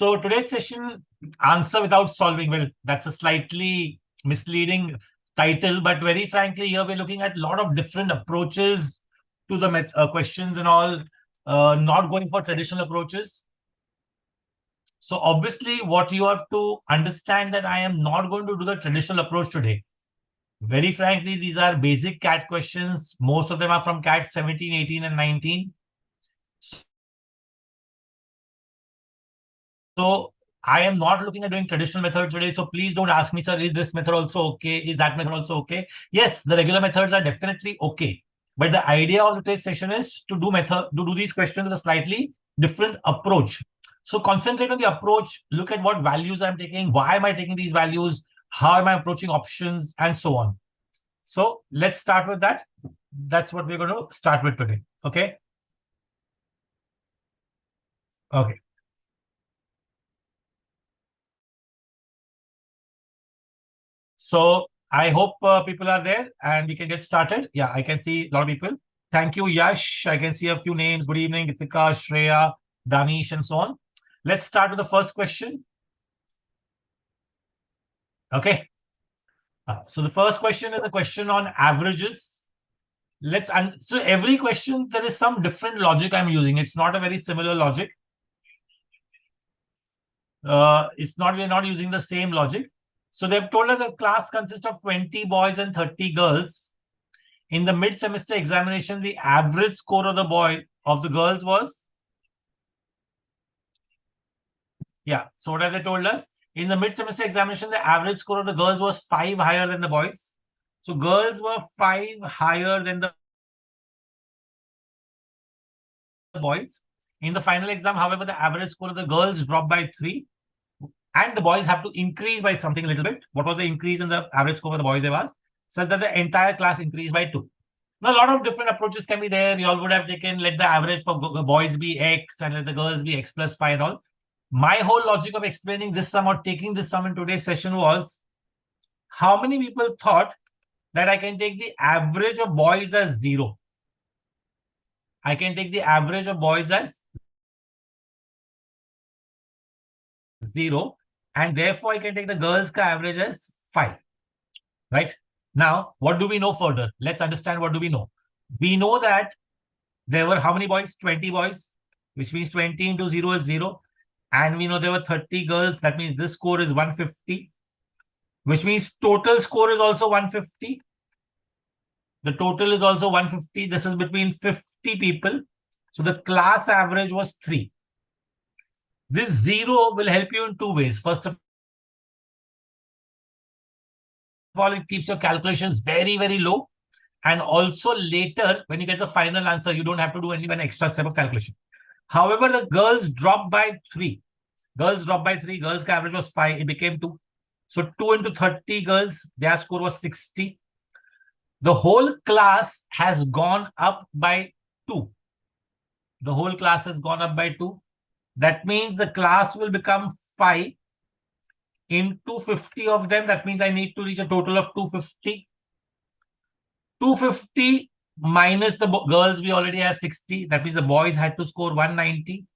So today's session, answer without solving. Well, that's a slightly misleading title, but very frankly, here we're looking at a lot of different approaches to the questions and all, not going for traditional approaches. So obviously, what you have to understand that I am not going to do the traditional approach today. Very frankly, these are basic CAT questions. Most of them are from CAT 17, 18, and 19. So I am not looking at doing traditional method today. So please don't ask me, sir, is this method also okay? Is that method also okay? Yes, the regular methods are definitely okay. But the idea of today's session is to do these questions with a slightly different approach. So concentrate on the approach, look at what values I'm taking, why am I taking these values, how am I approaching options, and so on. So let's start with that. That's what we're going to start with today. Okay. Okay. So I hope people are there and we can get started. Yeah, I can see a lot of people. Thank you, Yash. I can see a few names. Good evening, Itika, Shreya, Danish, and so on. Let's start with the first question. Okay. So the first question is a question on averages. So every question, there is some different logic I'm using. It's not a very similar logic. We're not using the same logic. So they've told us a class consists of 20 boys and 30 girls. In the mid-semester examination, the average score of the girls was. Yeah. So what have they told us? In the mid-semester examination, the average score of the girls was 5 higher than the boys. So girls were 5 higher than the boys. In the final exam, however, the average score of the girls dropped by 3. And the boys have to increase by something a little bit. What was the increase in the average score of the boys, they've asked? Such that the entire class increased by 2. Now, a lot of different approaches can be there. You all would have taken, let the average for boys be X and let the girls be X plus 5 and all. My whole logic of explaining this sum or taking this sum in today's session was, how many people thought that I can take the average of boys as 0? I can take the average of boys as 0. And therefore, I can take the girls' average as 5. Right? Now, what do we know further? Let's understand what do we know. We know that there were how many boys? 20 boys, which means 20 into 0 is 0. And we know there were 30 girls. That means this score is 150, which means total score is also 150. The total is also 150. This is between 50 people. So the class average was 3. This 0 will help you in 2 ways. First of all, it keeps your calculations very, very low. And also later, when you get the final answer, you don't have to do any extra step of calculation. However, the girls dropped by 3. Girls dropped by 3. Girls' average was 5. It became 2. So 2 into 30 girls, their score was 60. The whole class has gone up by 2. The whole class has gone up by 2. That means the class will become 5 into 50 of them. That means I need to reach a total of 250. 250 minus the girls, we already have 60. That means the boys had to score 190.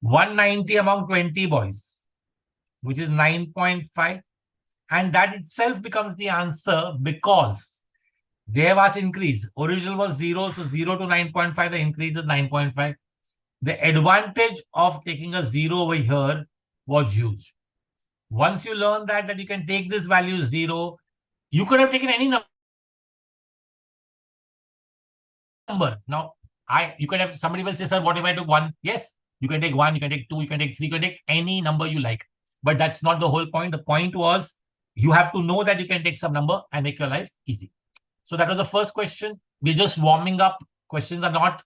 190 among 20 boys, which is 9.5. And that itself becomes the answer because they have asked increase. Original was 0, so 0 to 9.5, the increase is 9.5. The advantage of taking a 0 over here was huge. Once you learn that you can take this value 0, you could have taken any number. Now, you can have, somebody will say, sir, what if I took 1? Yes, you can take 1, you can take 2, you can take 3, you can take any number you like. But that's not the whole point. The point was, you have to know that you can take some number and make your life easy. So that was the first question. We're just warming up. Questions are not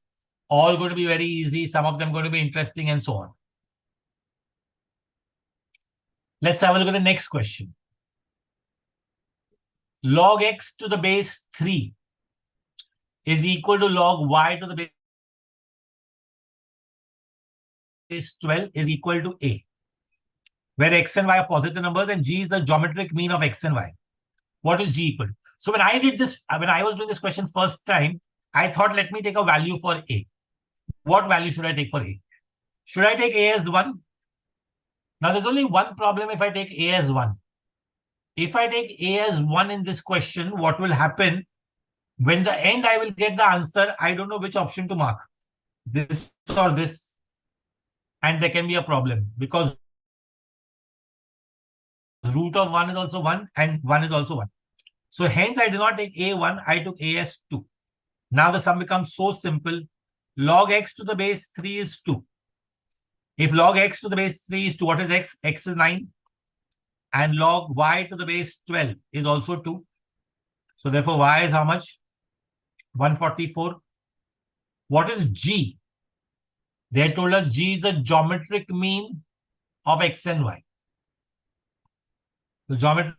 all going to be very easy. Some of them going to be interesting and so on. Let's have a look at the next question. Log x to the base 3 is equal to log y to the base 12 is equal to a, where x and y are positive numbers and g is the geometric mean of x and y. What is g equal to? So when I did this, when I was doing this question first time, I thought, let me take a value for a. What value should I take for a? Should I take a as 1? Now, there's only one problem if I take A as 1. If I take A as 1 in this question, what will happen? When the end I will get the answer, I don't know which option to mark. This or this. And there can be a problem because root of 1 is also 1 and 1 is also 1. So hence I did not take A1, I took A as 2. Now the sum becomes so simple. Log x to the base 3 is 2. If log x to the base 3 is 2, what is x? X is 9. And log y to the base 12 is also 2. So therefore y is how much? 144. What is g? They had told us g is the geometric mean of x and y. The geometric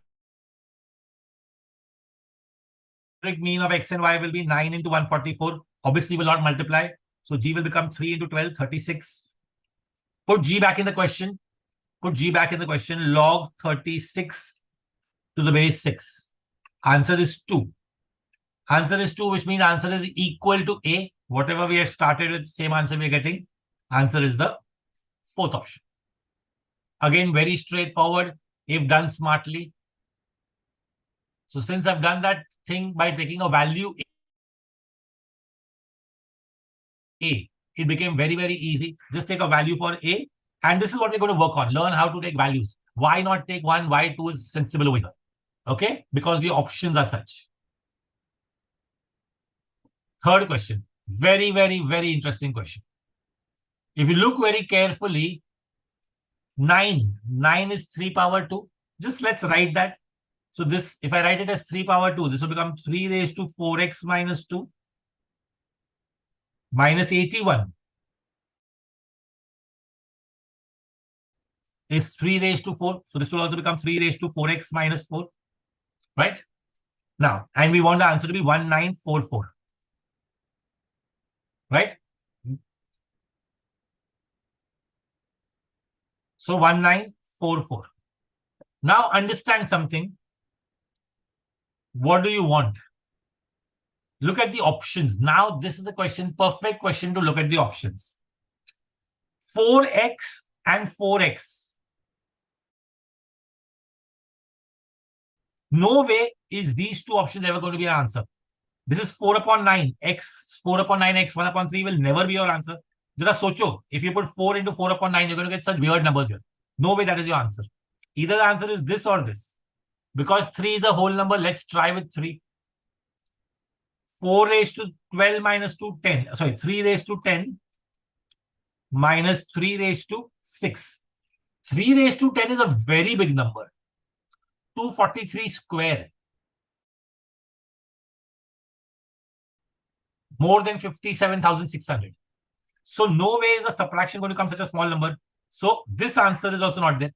mean of x and y will be 9 into 144. Obviously will not multiply. So g will become 3 into 12, 36. Put g back in the question. Put g back in the question. Log 36 to the base 6. Answer is 2. Answer is 2, which means answer is equal to A. Whatever we had started with, same answer we are getting. Answer is the fourth option. Again, very straightforward if done smartly. So since I've done that thing by taking a value A, it became very, very easy. Just take a value for A. And this is what we're going to work on. Learn how to take values. Why not take 1? Why 2 is sensible over here? Okay? Because the options are such. Third question. Very, very, very interesting question. If you look very carefully, 9 is 3 power 2. Just let's write that. So this, if I write it as 3 power 2, this will become 3 raised to 4x minus 2 minus 81 is 3 raised to 4. So this will also become 3 raised to 4x minus 4. Right? Now, and we want the answer to be 1944. Right? So 1944. Now understand something. What do you want? Look at the options. Now this is the question, perfect question to look at the options. 4x and 4x. No way is these two options ever going to be an answer. This is 4 upon 9. X, 4 upon 9, x, 1 upon 3 will never be your answer. Jara socho, if you put 4 into 4 upon 9, you're going to get such weird numbers here. No way that is your answer. Either the answer is this or this. Because 3 is a whole number, let's try with 3. 4 raised to 12 minus 2, 10. Sorry, 3 raised to 10 minus 3 raised to 6. 3 raised to 10 is a very big number. 243 square. More than 57,600. So no way is a subtraction going to come such a small number. So this answer is also not there.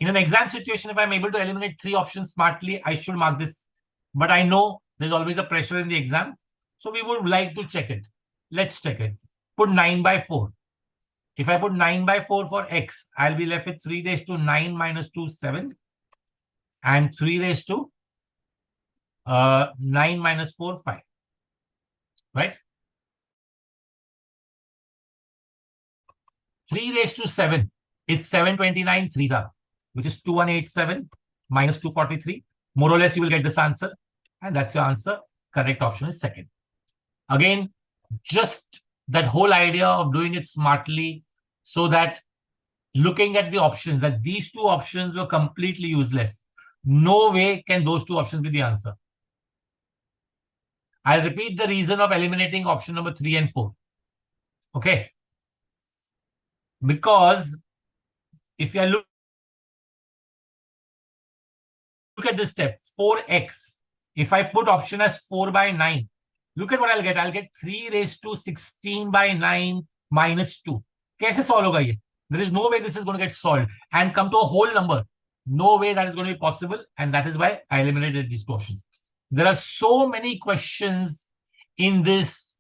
In an exam situation, if I'm able to eliminate 3 options smartly, I should mark this. But I know there's always a pressure in the exam. So we would like to check it. Let's check it. Put 9 by 4. If I put 9 by 4 for x, I'll be left with 3 raised to 9 minus 2, 7. And 3 raised to 9 minus 4, 5. Right? 3 raised to 7 is 729 3s are, which is 2187 minus 243. More or less, you will get this answer. And that's your answer. Correct option is second. Again, just that whole idea of doing it smartly so that looking at the options, that these two options were completely useless. No way can those two options be the answer. I'll repeat the reason of eliminating option number 3 and 4. Okay. Because if you look at this step, 4x, if I put option as 4 by 9, look at what I'll get. I'll get 3 raised to 16 by 9 minus 2. Kaise solve hoga ye? There is no way this is going to get solved and come to a whole number. No way that is going to be possible. And that is why I eliminated these two options. There are so many questions in this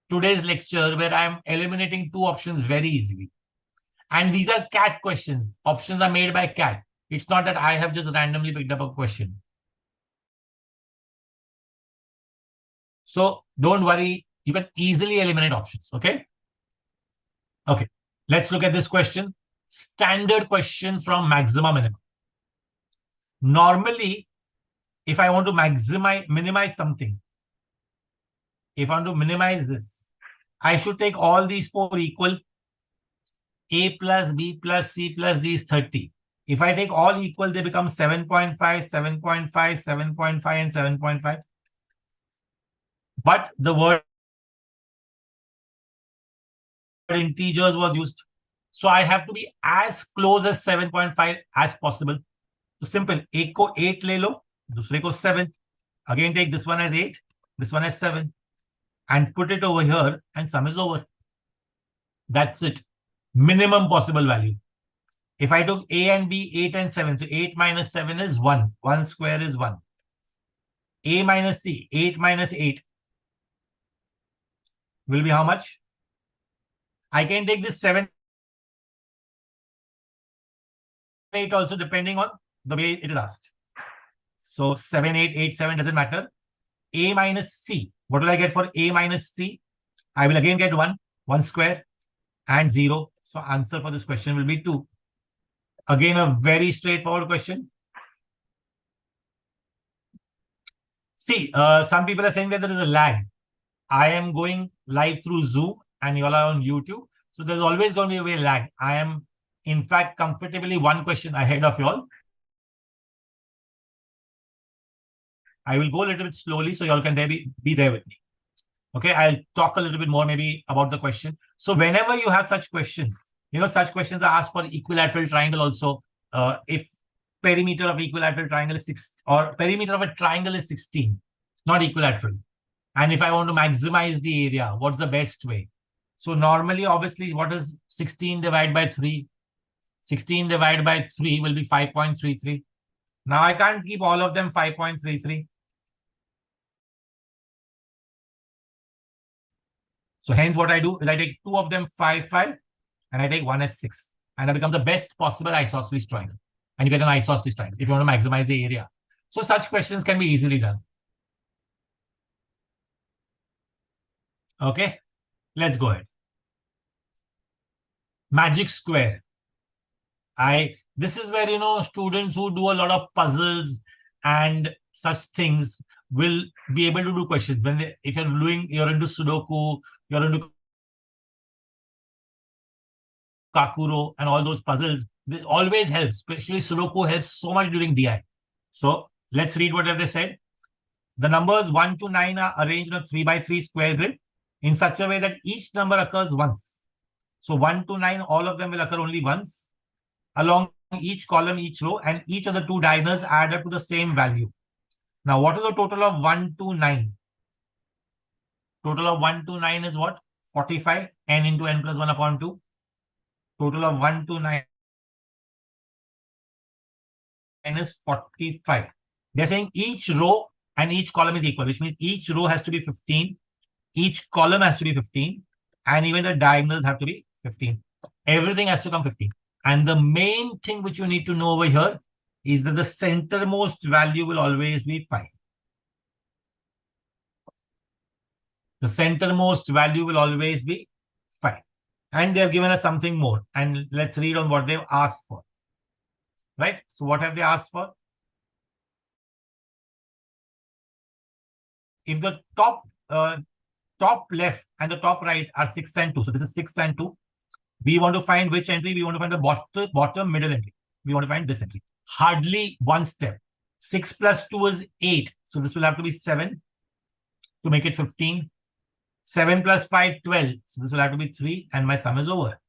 today's lecture where I'm eliminating two options very easily. And these are CAT questions. Options are made by CAT. It's not that I have just randomly picked up a question. So don't worry. You can easily eliminate options. Okay. Okay. Let's look at this question. standard question from maximum minimum. Normally, if I want to minimize something, if I want to minimize this, I should take all these four equal. A plus B plus C plus D is 30. If I take all equal, they become 7.5, 7.5, 7.5, and 7.5. But the word integers was used. So I have to be as close as 7.5 as possible. So simple. एक को 8 ले लो, दूसरे को 7. Again take this one as 8, this one as 7. And put it over here and sum is over. That's it. Minimum possible value. If I took A and B, 8 and 7, so 8 minus 7 is 1. 1 square is 1. A minus C, 8 minus 8 will be how much? I can take this 7, 8 also depending on the way it is asked. So 7, 8, 8, 7 doesn't matter. A minus C. What will I get for A minus C? I will again get 1, 1 square and 0. So answer for this question will be 2. Again, a very straightforward question. See, some people are saying that there is a lag. I am going live through Zoom and you all are on YouTube. So there's always going to be a lag. I am, in fact, comfortably one question ahead of you all. I will go a little bit slowly so you all can be there with me. Okay, I'll talk a little bit more maybe about the question. So whenever you have such questions, such questions are asked for equilateral triangle also. If perimeter of equilateral triangle is 6, or perimeter of a triangle is 16, not equilateral. And if I want to maximize the area, what's the best way? So normally, obviously, what is 16 divided by 3? 16 divided by 3 will be 5.33. Now I can't keep all of them 5.33. So hence what I do is I take 2 of them 5, 5, and I take 1 as 6. And that becomes the best possible isosceles triangle. And you get an isosceles triangle if you want to maximize the area. So such questions can be easily done. Okay, let's go ahead. Magic square. This is where, students who do a lot of puzzles and such things will be able to do questions. If you're into Sudoku, you're into Kakuro and all those puzzles, this always helps. Especially Sudoku helps so much during DI. So let's read what they said. The numbers 1 to 9 are arranged on a 3 by 3 square grid in such a way that each number occurs once. So 1 to 9, all of them will occur only once. Along each column, each row, and each of the two diagonals add up to the same value. Now, what is the total of 1 to 9? Total of 1 to 9 is what? 45, n into n plus 1 upon 2. Total of 1 to 9 is 45. They're saying each row and each column is equal, which means each row has to be 15, each column has to be 15, and even the diagonals have to be 15. Everything has to come 15. And the main thing which you need to know over here is that the centermost value will always be 5. The centermost value will always be 5. And they have given us something more. And let's read on what they've asked for. Right? So what have they asked for? If the top left and the top right are 6 and 2, so this is 6 and 2, we want to find which entry? We want to find the bottom middle entry. We want to find this entry. Hardly one step. 6 plus 2 is 8. So this will have to be 7 to make it 15. 7 plus 5, 12. So this will have to be 3 and my sum is over.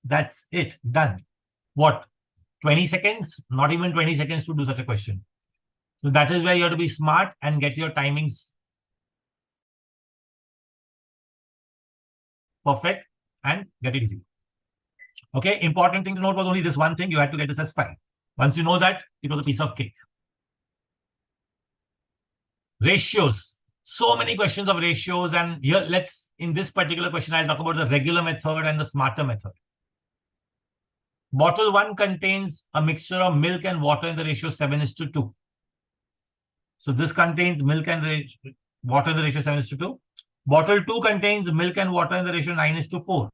That's it. Done. What? 20 seconds? Not even 20 seconds to do such a question. So that is where you have to be smart and get your timings perfect and get it easy. Okay, important thing to note was only this one thing. You had to get this as 5. Once you know that, it was a piece of cake. Ratios. So many questions of ratios, and here in this particular question, I'll talk about the regular method and the smarter method. Bottle 1 contains a mixture of milk and water in the ratio 7:2. So this contains milk and water in the ratio 7:2. Bottle 2 contains milk and water in the ratio 9:4.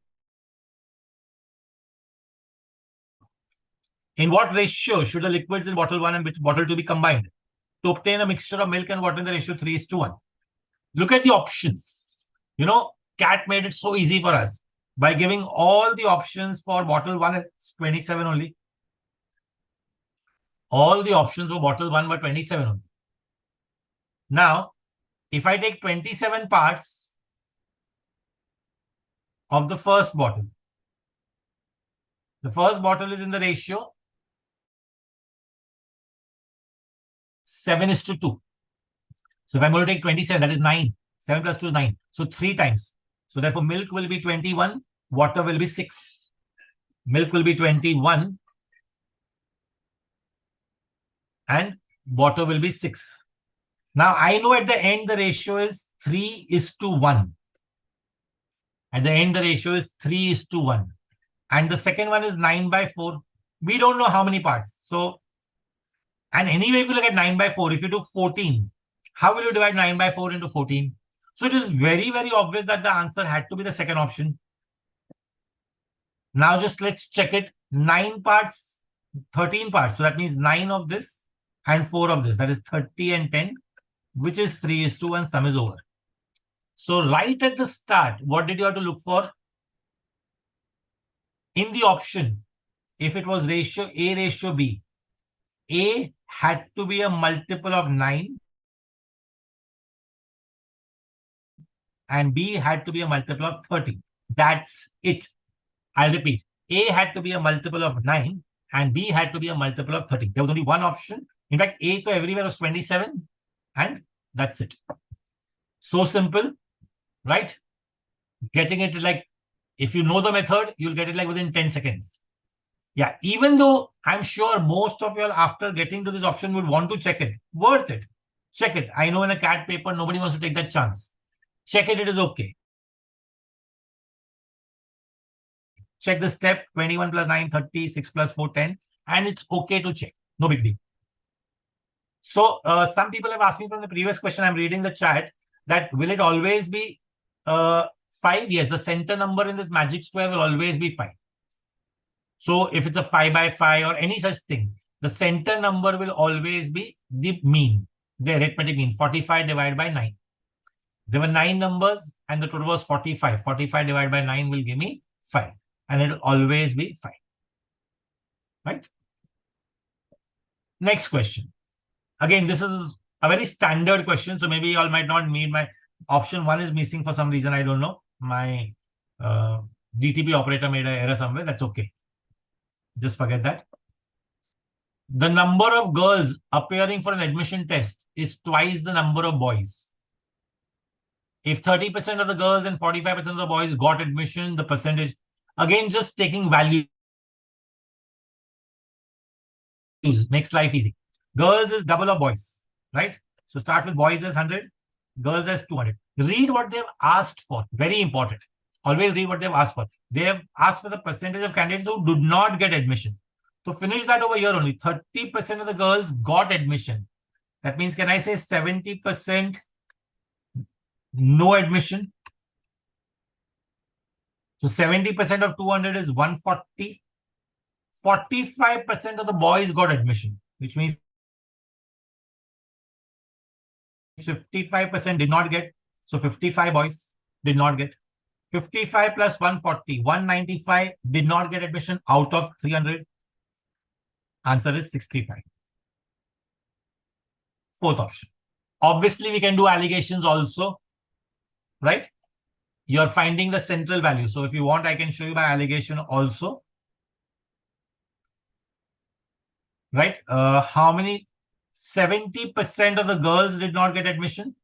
In what ratio should the liquids in bottle 1 and bottle 2 be combined to obtain a mixture of milk and water in the ratio 3:1? Look at the options. You know, CAT made it so easy for us by giving all the options for bottle 1 is 27 only. All the options for bottle 1 were 27 only. Now, if I take 27 parts of the first bottle, the first bottle is in the ratio 7:2. So if I'm going to take 27, that is 9. 7 plus 2 is 9. So 3 times. So therefore, milk will be 21, water will be 6. Milk will be 21 and water will be 6. Now, I know at the end the ratio is 3:1. At the end, the ratio is 3:1. And the second one is 9/4. We don't know how many parts. So, and anyway, if you look at 9/4, if you took 14, how will you divide 9/4 into 14? So it is very, very obvious that the answer had to be the second option. Now just let's check it. 9 parts, 13 parts. So that means 9 of this and 4 of this. That is 30 and 10, which is 3:1. Sum is over. So right at the start, what did you have to look for? In the option, if it was ratio A, ratio B, A had to be a multiple of 9 and B had to be a multiple of 30. That's it. I'll repeat. A had to be a multiple of 9 and B had to be a multiple of 30. There was only one option. In fact, A to everywhere was 27 and that's it. So simple, right? Getting it like, if you know the method, you'll get it like within 10 seconds. Yeah, even though I'm sure most of you all after getting to this option would want to check it. Worth it. Check it. I know in a CAT paper, nobody wants to take that chance. Check it. It is okay. Check the step 21 plus 9, 30, 6 plus 4, 10. And it's okay to check. No big deal. So some people have asked me from the previous question, I'm reading the chat, that will it always be 5? Yes, the center number in this magic square will always be 5. So if it's a 5/5 or any such thing, the center number will always be the mean, the arithmetic mean, 45 divided by 9. There were 9 numbers and the total was 45. 45 divided by 9 will give me 5. And it will always be 5. Right? Next question. Again, this is a very standard question. So maybe you all might not need my option 1 is missing for some reason. I don't know. My DTP operator made an error somewhere. That's okay. Just forget that. The number of girls appearing for an admission test is twice the number of boys. If 30% of the girls and 45% of the boys got admission, the percentage, again, just taking values makes life easy. Girls is double of boys, right? So start with boys as 100, girls as 200. Read what they've asked for. Very important. Always read what they've asked for. They have asked for the percentage of candidates who did not get admission. So finish that over here only. 30% of the girls got admission. That means, can I say 70% no admission? So 70% of 200 is 140. 45% of the boys got admission, which means 55% did not get. So 55 boys did not get. 55 plus 140, 195 did not get admission out of 300. Answer is 65. Fourth option. Obviously, we can do allegations also, right? You're finding the central value. So if you want, I can show you by allegation also. Right? How many? 70% of the girls did not get admission.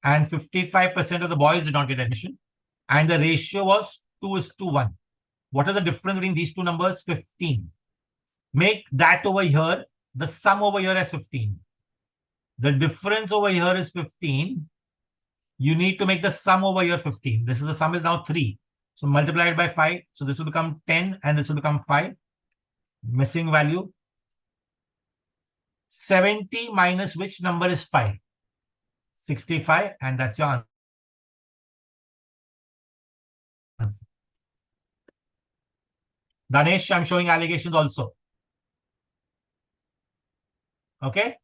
And 55% of the boys did not get admission. And the ratio was 2:1. What is the difference between these two numbers? 15. Make that over here, the sum over here as 15. The difference over here is 15. You need to make the sum over here 15. This is the sum is now 3. So multiply it by 5. So this will become 10 and this will become 5. Missing value. 70 minus which number is 5? 65, and that's your answer. Danesh, I'm showing allegations also. Okay.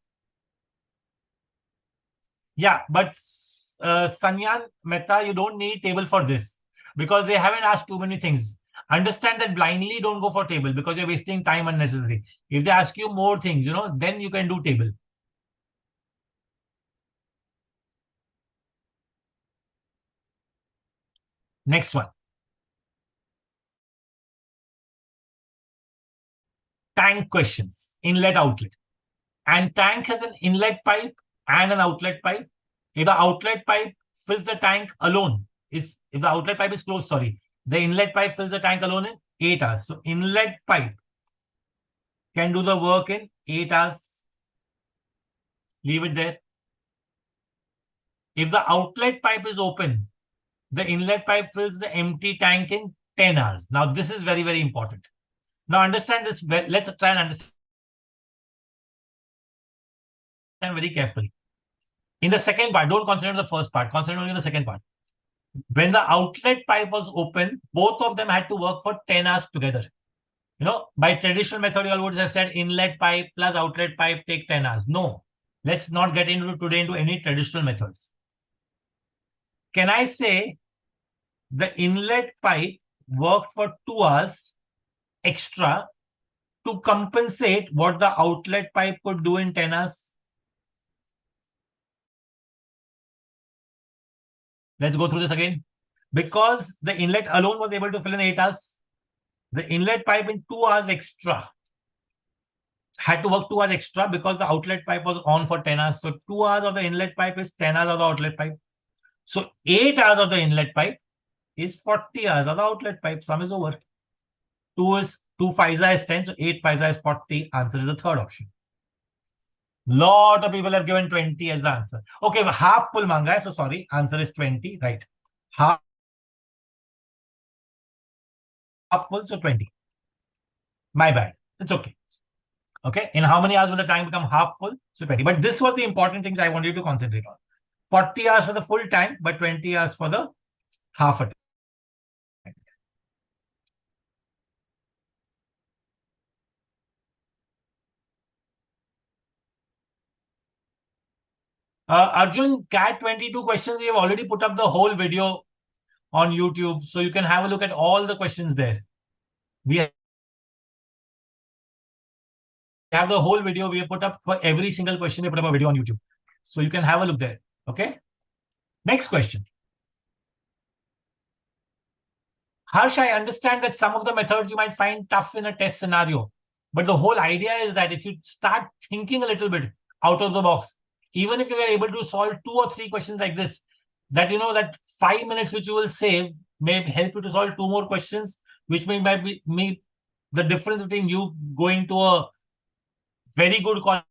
Yeah, but Sanyan, Mehta, you don't need table for this because they haven't asked too many things. Understand that blindly don't go for table because you're wasting time unnecessary. If they ask you more things, then you can do table. Next one. Tank questions, inlet, outlet. And tank has an inlet pipe and an outlet pipe. If the outlet pipe fills the tank alone, if the outlet pipe is closed, sorry, the inlet pipe fills the tank alone in 8 hours. So inlet pipe can do the work in 8 hours. Leave it there. If the outlet pipe is open, the inlet pipe fills the empty tank in 10 hours. Now, this is very, very important. Now, understand this. Let's try and understand very carefully. In the second part, don't consider the first part. Consider only the second part. When the outlet pipe was open, both of them had to work for 10 hours together. By traditional method, you all would have said inlet pipe plus outlet pipe take 10 hours. No, let's not get into today into any traditional methods. Can I say the inlet pipe worked for 2 hours extra to compensate what the outlet pipe could do in 10 hours? Let's go through this again. Because the inlet alone was able to fill in 8 hours, the inlet pipe in 2 hours extra had to work 2 hours extra because the outlet pipe was on for 10 hours. So 2 hours of the inlet pipe is 10 hours of the outlet pipe. So 8 hours of the inlet pipe is 40 hours of the outlet pipe. Sum is over. 2 5s is 10, so 8 5s is 40. Answer is the third option. Lot of people have given 20 as the answer. Okay, half full manga. So sorry, answer is 20. Right. Half full, so 20. My bad. It's okay. Okay. In how many hours will the tank become half full? So 20. But this was the important things I wanted you to concentrate on. 40 hours for the full tank, but 20 hours for the half a tank. Arjun, CAT 22 questions, we have already put up the whole video on YouTube. So you can have a look at all the questions there. We have the whole video we have put up for every single question. We put up a video on YouTube. So you can have a look there. Okay. Next question. Harsh, I understand that some of the methods you might find tough in a test scenario. But the whole idea is that if you start thinking a little bit out of the box, even if you are able to solve 2 or 3 questions like this, that that 5 minutes which you will save may help you to solve 2 more questions, which might be the difference between you going to a very good college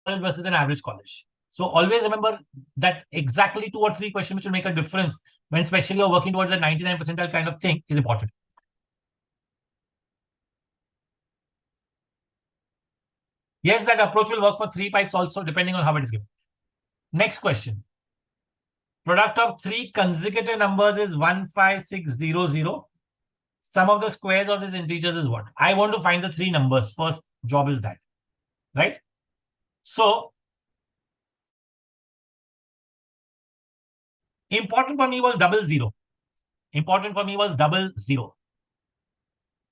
versus an average college. So always remember that exactly 2 or 3 questions which will make a difference when especially you're working towards a 99 percentile kind of thing is important. Yes, that approach will work for 3 pipes also, depending on how it is given. Next question. Product of 3 consecutive numbers is 15600. Sum of the squares of these integers is what? I want to find the 3 numbers. First job is that. Right? So, important for me was 00. Important for me was 00.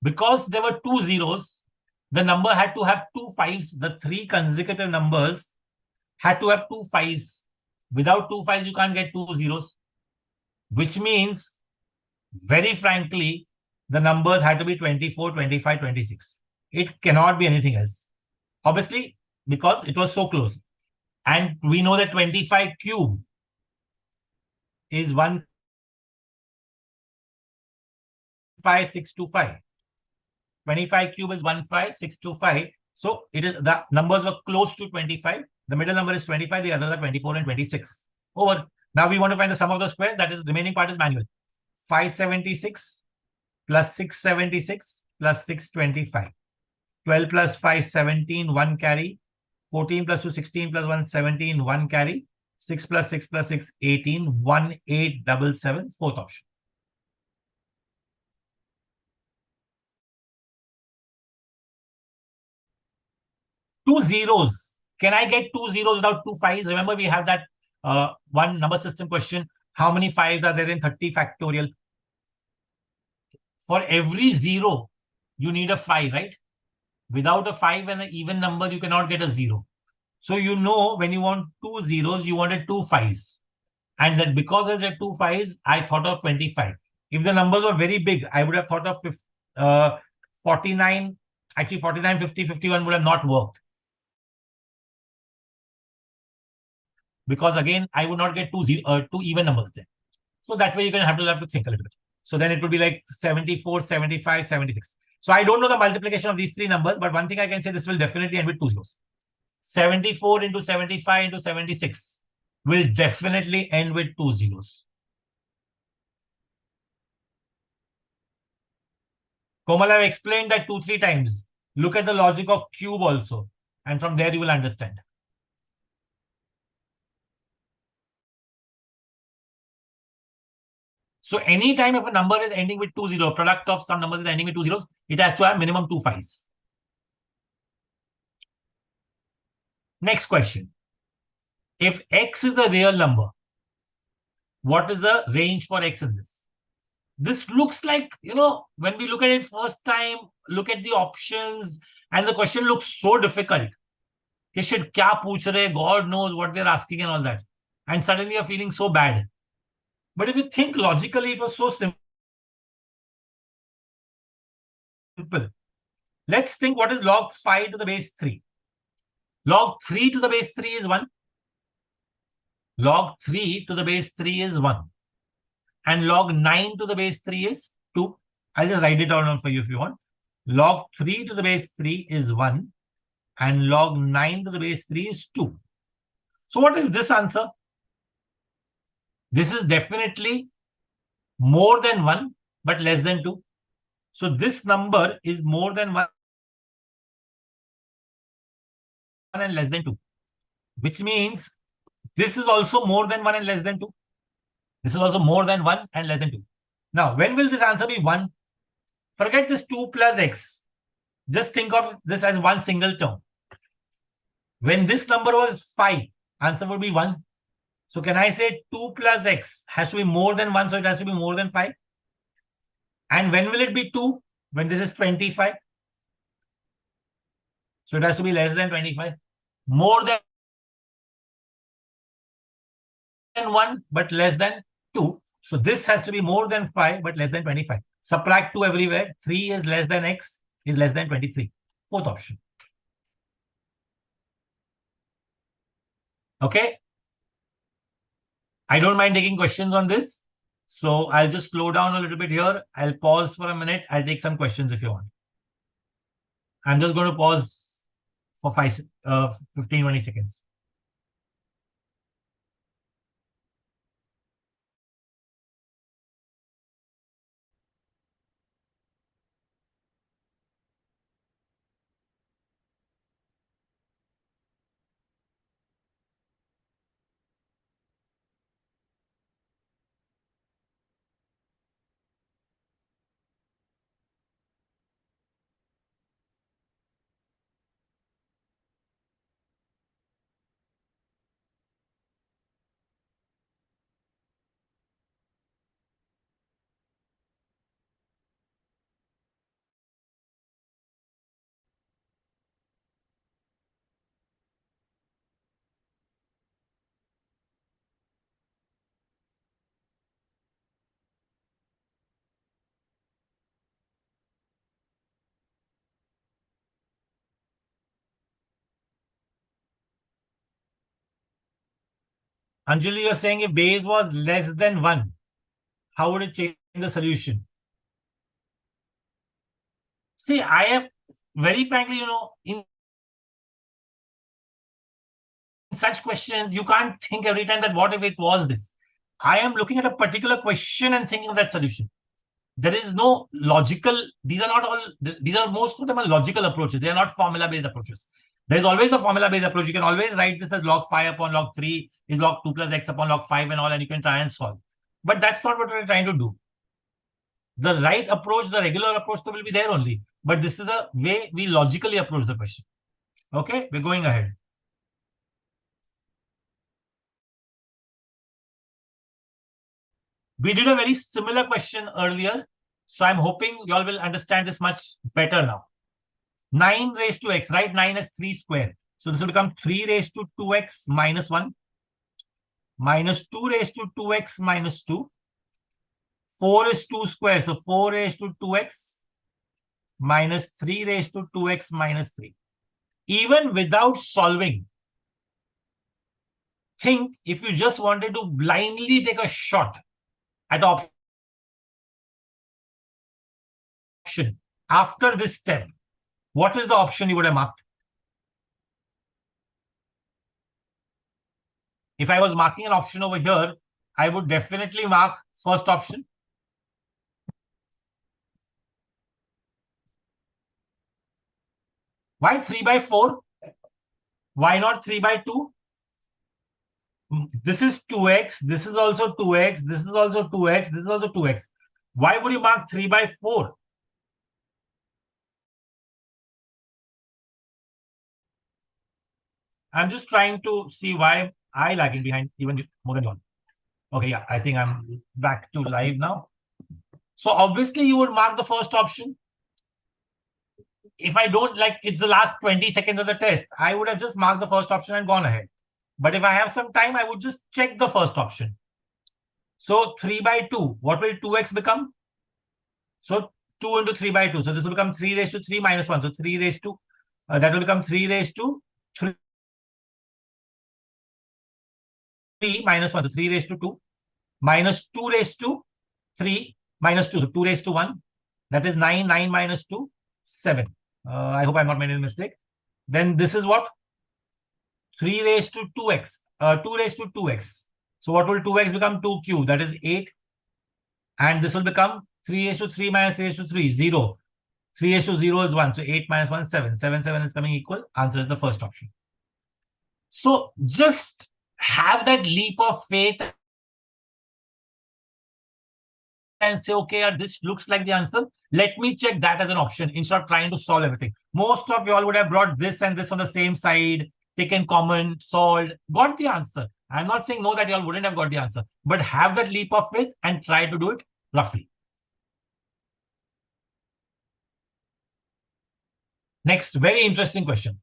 Because there were 2 zeros, the number had to have 2 5s. The 3 consecutive numbers had to have 2 5s. Without 2 5s, you can't get 2 zeros. Which means, very frankly, the numbers had to be 24, 25, 26. It cannot be anything else. Obviously, because it was so close. And we know that 25 cube is 15625. 25 cube is 15625. So it is the numbers were close to 25. The middle number is 25. The others are 24 and 26. Over. Now we want to find the sum of the squares. That is, remaining part is manual. 576 plus 676 plus 625. 12 plus 5, 17, 1 carry. 14 plus 2, 16 plus 1, 17, 1 carry. 6 plus 6 plus 6, 18, 1, 8, 7, 7, fourth option. two zeros. Can I get two zeros without two fives? Remember, we have that one number system question. How many fives are there in 30 factorial? For every zero, you need a 5, right? Without a 5 and an even number, you cannot get a 0. So you know when you want two zeros, you wanted two fives. And that because there are two fives, I thought of 25. If the numbers were very big, I would have thought of 49. Actually, 49, 50, 51 would have not worked. Because again, I would not get two even numbers there. So that way you're going to have to think a little bit. So then it would be like 74, 75, 76. So I don't know the multiplication of these three numbers, but one thing I can say, this will definitely end with two zeros. 74 into 75 into 76 will definitely end with two zeros. Komal, I've explained that 2-3 times. Look at the logic of cube also. And from there you will understand. So anytime if a number is ending with 2 zeros, product of some numbers is ending with 2 zeros, it has to have minimum 2 5s. Next question. If x is a real number, what is the range for x in this? This looks like, when we look at it first time, look at the options, and the question looks so difficult. Shit, kya pooch rahe? God knows what they're asking and all that. And suddenly you're feeling so bad. But if you think logically, it was so simple. Let's think, what is log 5 to the base 3? Log 3 to the base 3 is 1. Log 3 to the base 3 is 1. And log 9 to the base 3 is 2. I'll just write it down for you if you want. Log 3 to the base 3 is 1. And log 9 to the base 3 is 2. So what is this answer? This is definitely more than 1, but less than 2. So this number is more than 1 and less than 2. Which means this is also more than 1 and less than 2. This is also more than 1 and less than 2. Now, when will this answer be 1? Forget this 2 plus x. Just think of this as one single term. When this number was 5, answer would be 1. So can I say 2 plus x has to be more than 1, so it has to be more than 5? And when will it be 2? When this is 25. So it has to be less than 25. More than 1, but less than 2. So this has to be more than 5, but less than 25. Subtract 2 everywhere. 3 is less than x is less than 23. Fourth option. Okay. I don't mind taking questions on this. So I'll just slow down a little bit here. I'll pause for a minute. I'll take some questions if you want. I'm just going to pause for 15, 20 seconds. Anjali, you're saying if base was less than 1, how would it change the solution? See, I am very frankly, in such questions, you can't think every time that what if it was this. I am looking at a particular question and thinking of that solution. There is no logical, these are most of them are logical approaches. They are not formula-based approaches. There is always the formula-based approach. You can always write this as log 5 upon log 3 is log 2 plus x upon log 5 and all, and you can try and solve. But that's not what we're trying to do. The right approach, the regular approach will be there only. But this is the way we logically approach the question. Okay, we're going ahead. We did a very similar question earlier, so I'm hoping you all will understand this much better now. 9 raised to x, right? 9 is 3 square. So this will become 3 raised to 2x minus 1 minus 2 raised to 2x minus 2. 4 is 2 square, so 4 raised to 2x minus 3 raised to 2x minus 3. Even without solving, think if you just wanted to blindly take a shot at option after this step, what is the option you would have marked? If I was marking an option over here, I would definitely mark first option. Why 3 by 4? Why not 3 by 2? This is 2x, this is also 2x, this is also 2x, this is also 2x. Why would you mark 3 by 4? I'm just trying to see why I lagging behind even more than you all. Okay, yeah, I think I'm back to live now. So obviously you would mark the first option. If I don't like it's the last 20 seconds of the test, I would have just marked the first option and gone ahead. But if I have some time, I would just check the first option. So 3 by 2, what will 2x become? So 2 into 3 by 2. So this will become 3 raised to 3 minus 1. So 3 raised to, that will become 3 raised to 3 minus 1. So 3 raised to 2 minus 2 raised to 3 minus 2. So 2 raised to 1. That is 9. 9 minus 2, 7. I hope I'm not making a mistake. Then this is what? 3 raised to 2x. 2 raised to 2x. So what will 2x become? 2 cubed. That is 8. And this will become 3 raised to 3 minus 3 raised to 3, 0. 3 raised to 0 is 1. So 8 minus 1, 7. 7, 7 is coming equal. Answer is the first option. So just have that leap of faith and say, okay, this looks like the answer. Let me check that as an option instead of trying to solve everything. Most of you all would have brought this and this on the same side, taken common, solved, got the answer. I'm not saying no that you all wouldn't have got the answer, but have that leap of faith and try to do it roughly. Next, very interesting question.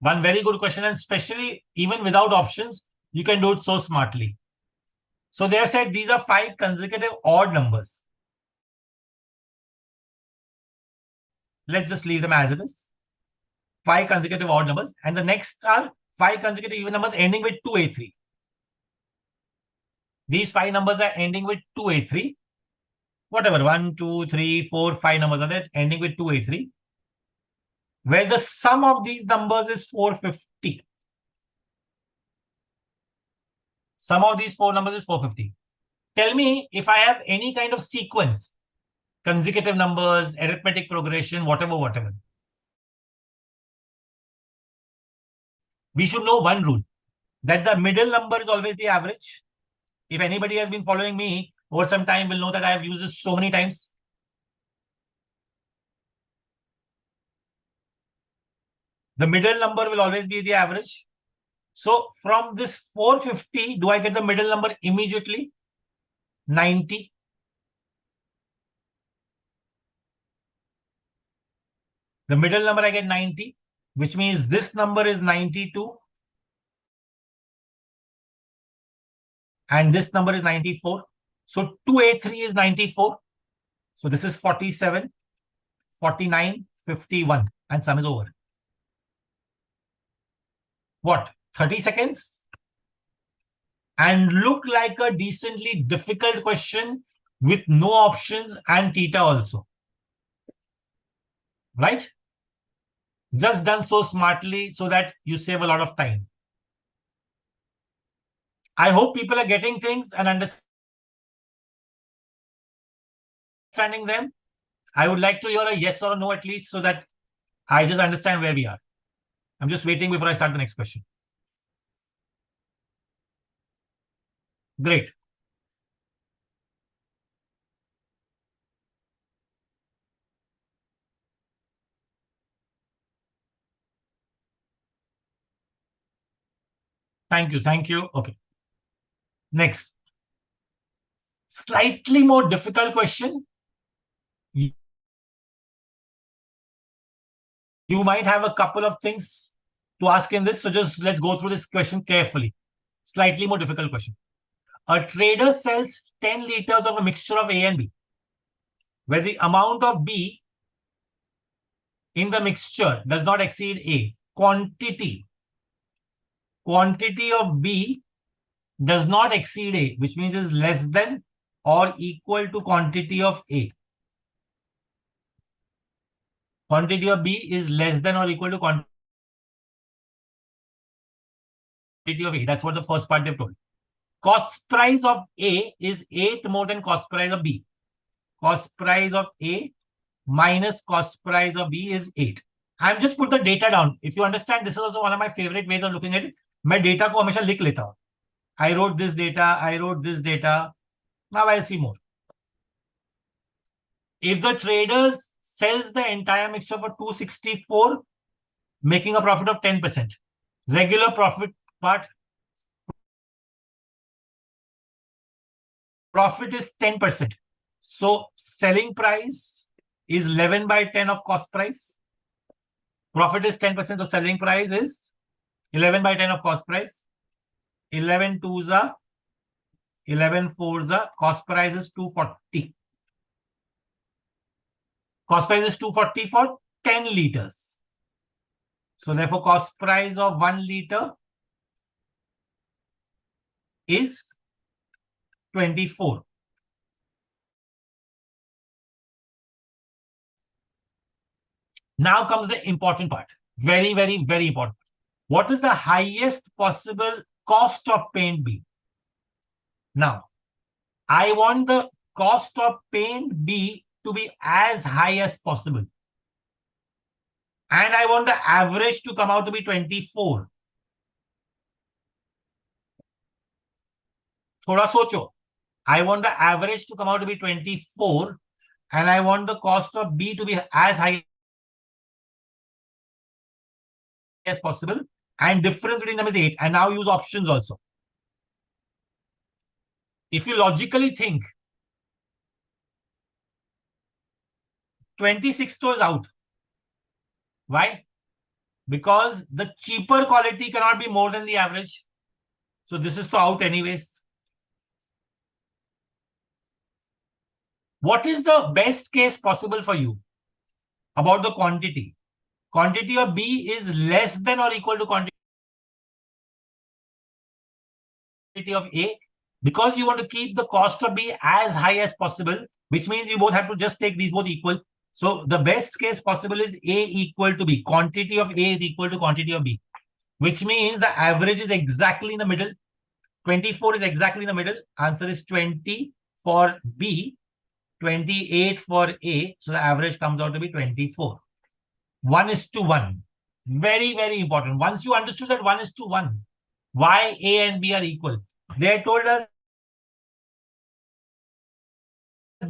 One very good question, and especially even without options, you can do it so smartly. So they have said these are 5 consecutive odd numbers. Let's just leave them as it is. 5 consecutive odd numbers. And the next are 5 consecutive even numbers ending with 2a3. These 5 numbers are ending with 2a3. Whatever, 1, 2, 3, 4, 5 numbers are there ending with 2a3. Where the sum of these numbers is 450. Sum of these 4 numbers is 450. Tell me if I have any kind of sequence, consecutive numbers, arithmetic progression, whatever. We should know one rule, that the middle number is always the average. If anybody has been following me over some time will know that I have used this so many times. The middle number will always be the average. So from this 450, do I get the middle number immediately? 90. The middle number I get 90, which means this number is 92. And this number is 94. So 2a3 is 94. So this is 47, 49, 51. And sum is over. What? 30 seconds? And look like a decently difficult question with no options and theta also. Right? Just done so smartly so that you save a lot of time. I hope people are getting things and understanding them. I would like to hear a yes or a no at least so that I just understand where we are. I'm just waiting before I start the next question. Great. Thank you. Thank you. Okay. Next. Slightly more difficult question. You might have a couple of things to ask in this. So just let's go through this question carefully. Slightly more difficult question. A trader sells 10 liters of a mixture of A and B, where the amount of B in the mixture does not exceed A. Quantity of B does not exceed A, which means is less than or equal to quantity of A. Quantity of B is less than or equal to quantity of A. That's what the first part they've told. Cost price of A is 8 more than cost price of B. Cost price of A minus cost price of B is 8. I've just put the data down. If you understand, this is also one of my favorite ways of looking at it. मैं data को हमेशा लिख लेता हूँ. I wrote this data. I wrote this data. Now I'll see more. If the traders sells the entire mixture for 264, making a profit of 10%. Regular profit part. Profit is 10%. So selling price is 11 by 10 of cost price. Profit is 10%, so selling price is 11 by 10 of cost price. 11 twos are 11 fours are cost price is 240. Cost price is 240 for 10 liters. So therefore, cost price of 1 liter is 24. Now comes the important part. Very, very, very important. What is the highest possible cost of paint B? Now, I want the cost of paint B to be as high as possible. And I want the average to come out to be 24. Thoda socho. I want the average to come out to be 24. And I want the cost of B to be as high as possible. And difference between them is 8. And now use options also. If you logically think, 26 is out. Why? Because the cheaper quality cannot be more than the average. So this is to out anyways. What is the best case possible for you about the quantity? Quantity of B is less than or equal to quantity of A, because you want to keep the cost of B as high as possible, which means you both have to just take these both equal. So the best case possible is A equal to B. Quantity of A is equal to quantity of B, which means the average is exactly in the middle. 24 is exactly in the middle. Answer is 20 for B, 28 for A. So the average comes out to be 24. 1:1. Very, very important. Once you understood that 1:1, why A and B are equal, they told us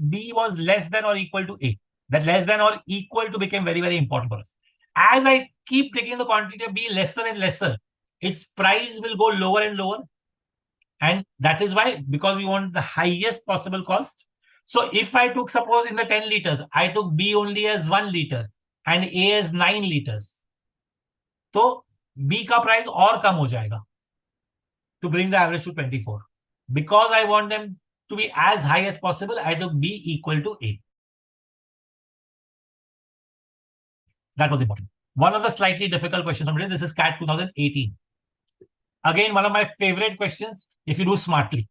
B was less than or equal to A. That less than or equal to became very, very important for us. As I keep taking the quantity of B lesser and lesser, its price will go lower and lower. And that is why, because we want the highest possible cost. So if I took, suppose in the 10 liters, I took B only as 1 liter and A as 9 liters. So B ka price और कम हो जाएगा to bring the average to 24. Because I want them to be as high as possible, I took B equal to A. That was important. One of the slightly difficult questions from today. This is CAT 2018. Again, one of my favorite questions if you do smartly.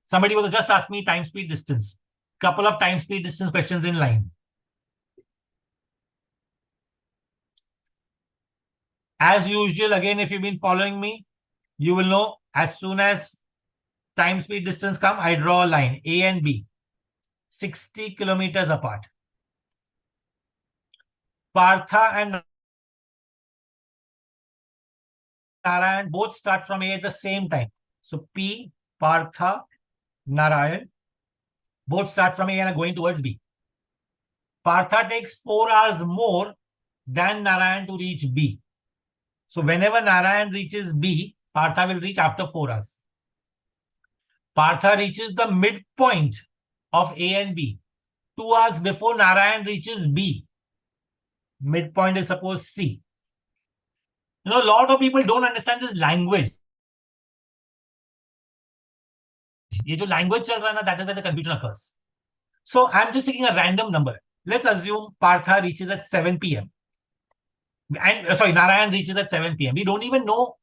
Somebody was just asking me time, speed, distance. Couple of time, speed, distance questions in line. As usual, again, if you've been following me, you will know as soon as time, speed, distance come, I draw a line, A and B, 60 kilometers apart. Partha and Narayan both start from A at the same time. So P, Partha, Narayan, both start from A and are going towards B. Partha takes 4 hours more than Narayan to reach B. So whenever Narayan reaches B, Partha will reach after 4 hours. Partha reaches the midpoint of A and B 2 hours before Narayan reaches B. Midpoint is suppose C. You know, a lot of people don't understand this language. ये जो language चल रहा है ना, that is where the confusion occurs. So I'm just taking a random number. Let's assume Partha reaches at 7 p.m. And Narayan reaches at 7 p.m. We don't even know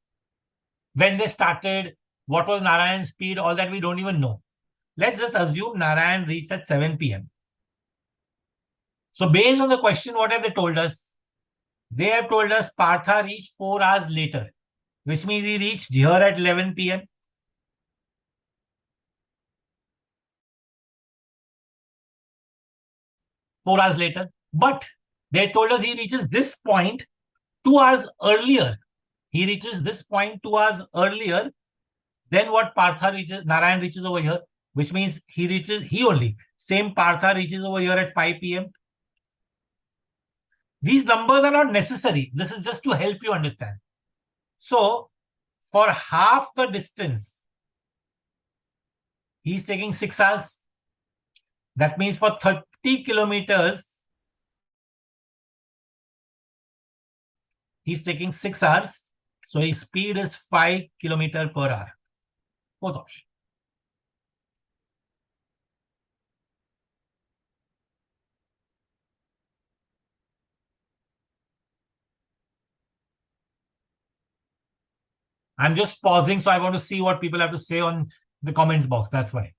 when they started, what was Narayan's speed, all that we don't even know. Let's just assume Narayan reached at 7 p.m. So based on the question, what have they told us? They have told us Partha reached 4 hours later, which means he reached here at 11 p.m. Four hours later. But they told us he reaches this point 2 hours earlier. He reaches this point 2 hours earlier than what Partha reaches, Narayan reaches over here, which means same Partha reaches over here at 5 p.m. These numbers are not necessary. This is just to help you understand. So, for half the distance, he's taking 6 hours. That means for 30 kilometers, he's taking 6 hours. So his speed is 5 kilometers per hour. Both options. I'm just pausing, so I want to see what people have to say on the comments box. That's why.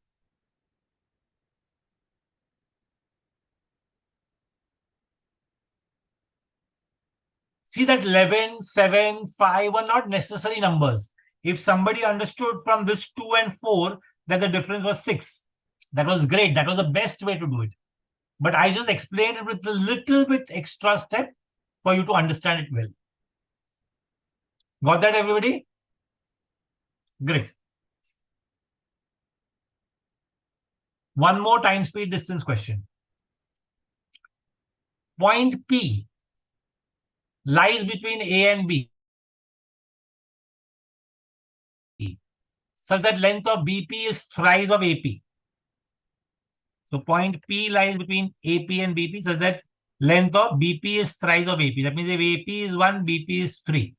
See that 11, 7, 5 were not necessary numbers. If somebody understood from this 2 and 4 that the difference was 6, that was great. That was the best way to do it. But I just explained it with a little bit extra step for you to understand it well. Got that, everybody? Great. One more time speed distance question. Point P lies between A and B such that length of BP is thrice of AP. So point P lies between AP and BP such that length of BP is thrice of AP. That means if AP is 1, BP is 3.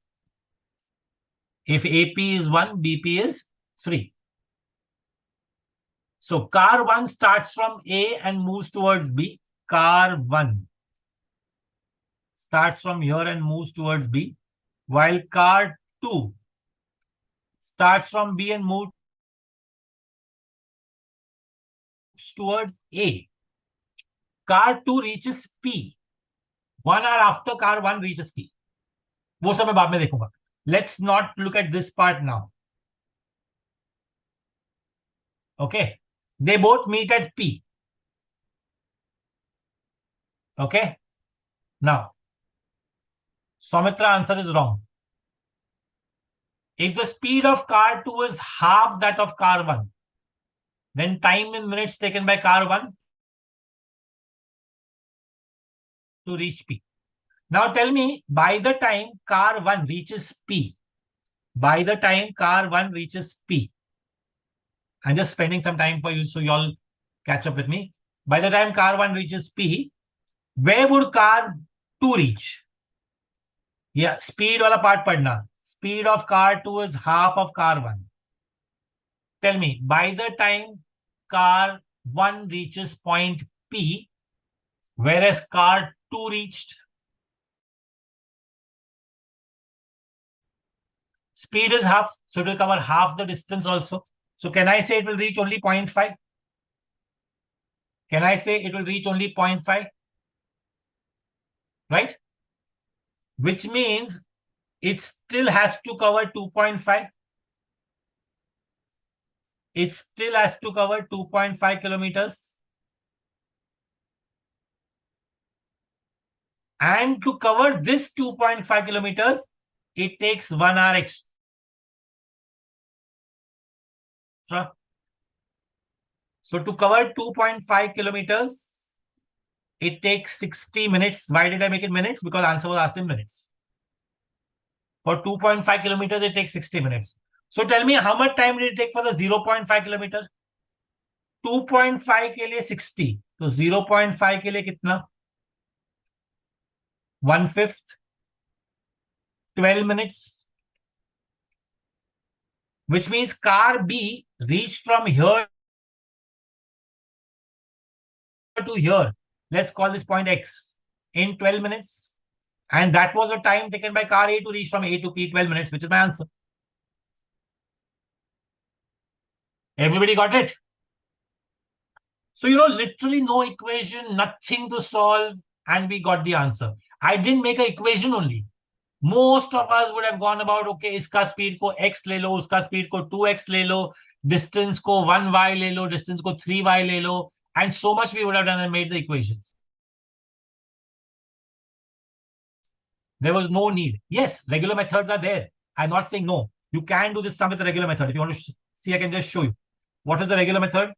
If AP is 1, BP is 3. So car 1 starts from A and moves towards B. Car 1 starts from here and moves towards B, while car 2 starts from B and moves towards A. Car 2 reaches P 1 hour after car 1 reaches P. वो सब मैं बाद में देखूंगा. Let's not look at this part now. Okay. They both meet at P. Okay. Now, Soumitra answer is wrong. If the speed of car 2 is half that of car 1, then time in minutes taken by car 1 to reach P. Now tell me, by the time car 1 reaches P, I'm just spending some time for you so you all catch up with me. By the time car 1 reaches P, where would car 2 reach? Yeah, speed wala part padna. Speed of car 2 is half of car 1. Tell me, by the time car 1 reaches point P, whereas car 2 reached, speed is half, so it will cover half the distance also. So can I say it will reach only 0.5? Can I say it will reach only 0.5? Right? Which means it still has to cover 2.5. It still has to cover 2.5 kilometers. And to cover this 2.5 kilometers, it takes 1 hour extra. So to cover 2.5 kilometers, it takes 60 minutes. Why did I make it minutes? Because answer was asked in minutes. For 2.5 kilometers, it takes 60 minutes. So tell me how much time did it take for the 0.5 kilometer? 2.5 के लिए 60, तो 0.5 के लिए कितना? 1/5, 12 minutes, which means car B reached from here to here. Let's call this point X in 12 minutes. And that was the time taken by car A to reach from A to P, 12 minutes, which is my answer. Everybody got it? So, literally no equation, nothing to solve, and we got the answer. I didn't make an equation only. Most of us would have gone about, okay, इसका speed को x ले लो, उसका speed को 2x ले लो, distance को 1y ले लो, distance को 3y ले लो, and so much we would have done and made the equations. There was no need. Yes, regular methods are there. I'm not saying no. You can do this sum with the regular method. If you want to see, I can just show you. What is the regular method?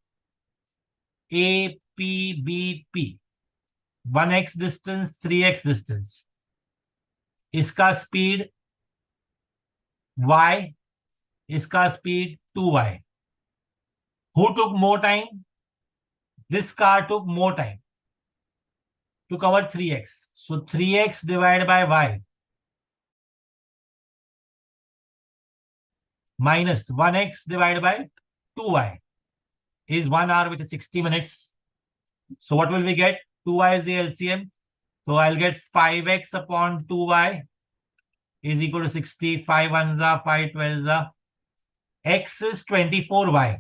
A, P, B, P. 1x distance, 3x distance. इसका speed y, इसका speed 2y. Who took more time? This car took more time to cover 3x. So 3x divided by y minus 1x divided by 2y is 1 hour, which is 60 minutes. So what will we get? 2y is the LCM. So I'll get 5x upon 2y is equal to 60. 5 ones are 5 12s are. X is 24y.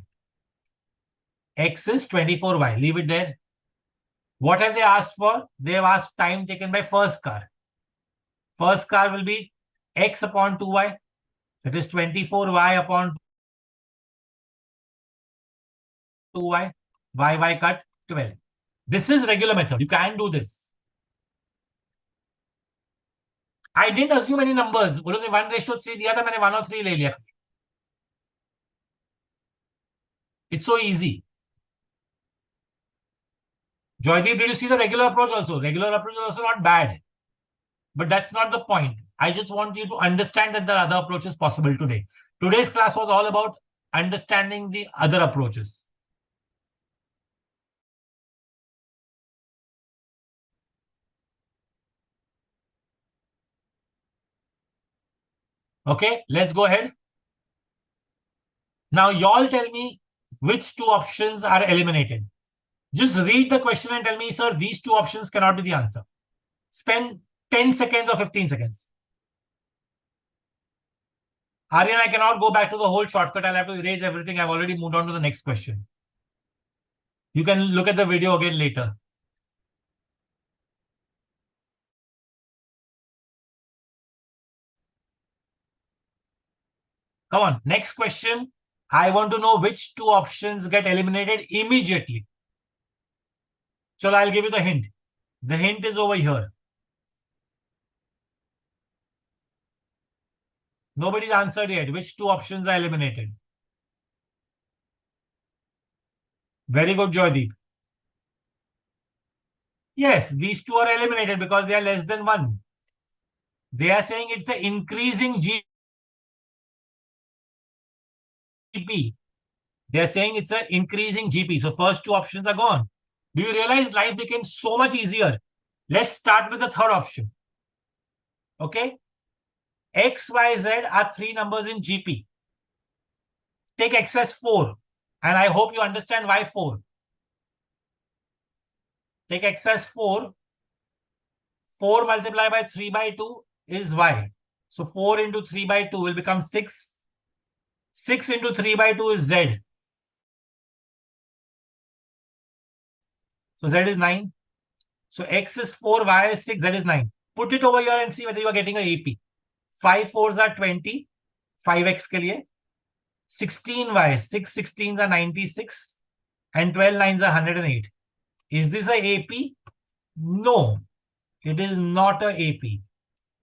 X is 24y. Leave it there. What have they asked for? They have asked time taken by first car. First car will be x upon 2y. That is 24y upon 2y. Y cut 12. This is regular method. You can do this. I didn't assume any numbers. बोलो ने 1:3 दिया था, मैंने 1 और 3 ले लिया. It's so easy. Joydeep, did you see the regular approach also? Regular approach is also not bad. But that's not the point. I just want you to understand that there are other approaches possible today. Today's class was all about understanding the other approaches. Okay, let's go ahead. Now, y'all tell me which two options are eliminated. Just read the question and tell me, sir, these two options cannot be the answer. Spend 10 seconds or 15 seconds. Aryan, I cannot go back to the whole shortcut. I'll have to erase everything. I've already moved on to the next question. You can look at the video again later. Come on, next question. I want to know which two options get eliminated immediately. So I'll give you the hint. The hint is over here. Nobody's answered yet. Which two options are eliminated? Very good, Joydeep. Yes, these two are eliminated because they are less than 1. They are saying it's an increasing GP. They are saying it's an increasing GP. So first two options are gone. Do you realize life became so much easier? Let's start with the third option. Okay? X, Y, Z are 3 numbers in GP. Take X as 4. And I hope you understand why 4. Take X as 4. 4 multiplied by 3 by 2 is Y. So 4 into 3 by 2 will become 6. 6 into 3 by 2 is Z. So Z is 9. So X is 4, Y is 6, Z is 9. Put it over here and see whether you are getting a AP. 5 4s are 20. 5X के लिए. 16Y, 6 16s are 96. And 12 9s are 108. Is this a AP? No, it is not a AP.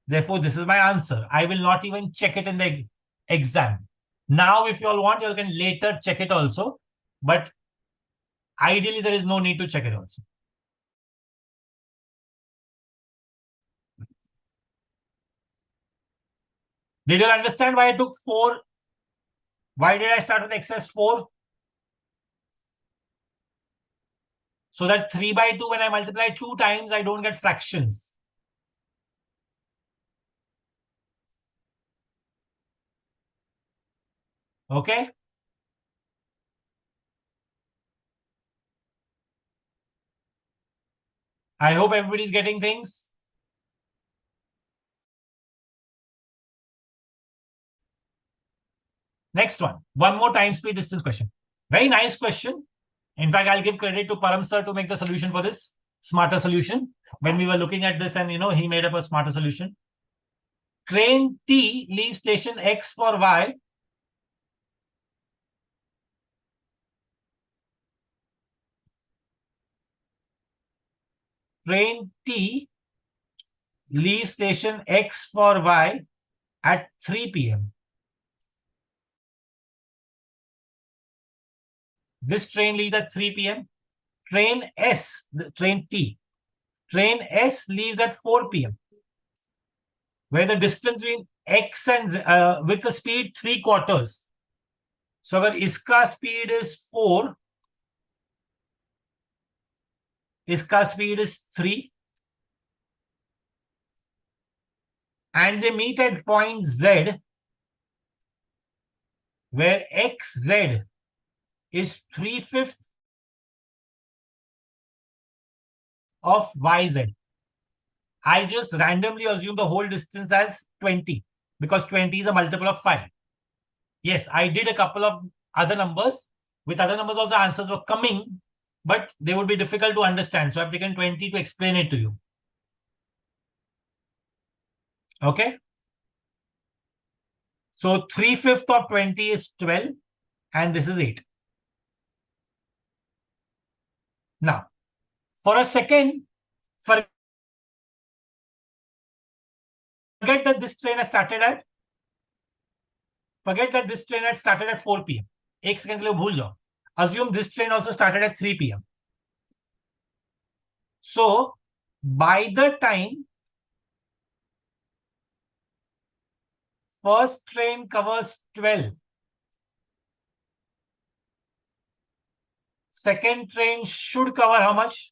Therefore, this is my answer. I will not even check it in the exam. Now, if you all want, you can later check it also. But ideally, there is no need to check it also. Did you understand why I took 4 Why did I start with excess 4? So that 3 by 2, when I multiply 2 times, I don't get fractions. Okay? I hope everybody's getting things. Next one. One more time speed distance question. Very nice question. In fact, I'll give credit to Param sir to make the solution for this. Smarter solution. When we were looking at this and, he made up a smarter solution. Train T leaves station X for Y. Train T leaves station X for Y at 3 p.m. This train leaves at 3 p.m. Train S, train T. Train S leaves at 4 p.m. where the distance between X and with the speed 3/4. So अगर इसका speed is 4, इसका speed is 3, and they meet at point Z, where XZ is 3/5 of YZ. I just randomly assume the whole distance as 20 because 20 is a multiple of 5. Yes, I did a couple of other numbers. With other numbers also answers were coming, but they would be difficult to understand. So I've taken 20 to explain it to you. Okay? So 3/5 of 20 is 12, and this is 8. Now, for a second, forget that this train has started at 4 p.m. एक second के लिए भूल जाओ. Assume this train also started at 3 p.m. So, by the time first train covers 12, second train should cover how much?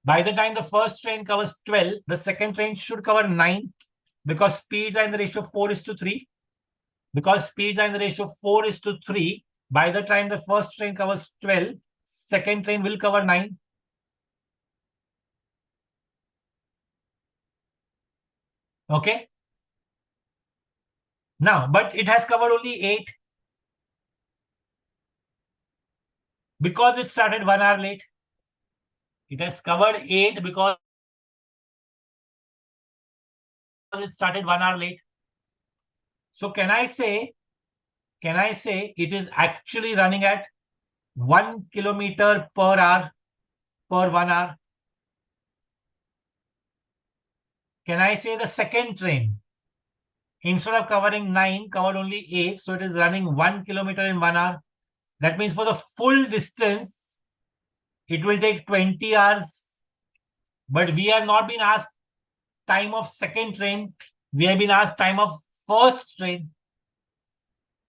By the time the first train covers 12, the second train should cover 9 because speeds are in the ratio 4:3. Because speeds are in the ratio 4:3, by the time the first train covers 12, second train will cover 9. Okay? Now, but it has covered only 8 because it started 1 hour late. It has covered 8 because it started 1 hour late. So can I say it is actually running at 1 kilometer per hour per 1 hour? Can I say the second train, instead of covering 9, covered only 8, so it is running 1 kilometer in 1 hour? That means for the full distance, it will take 20 hours. But we have not been asked time of second train. We have been asked time of first train.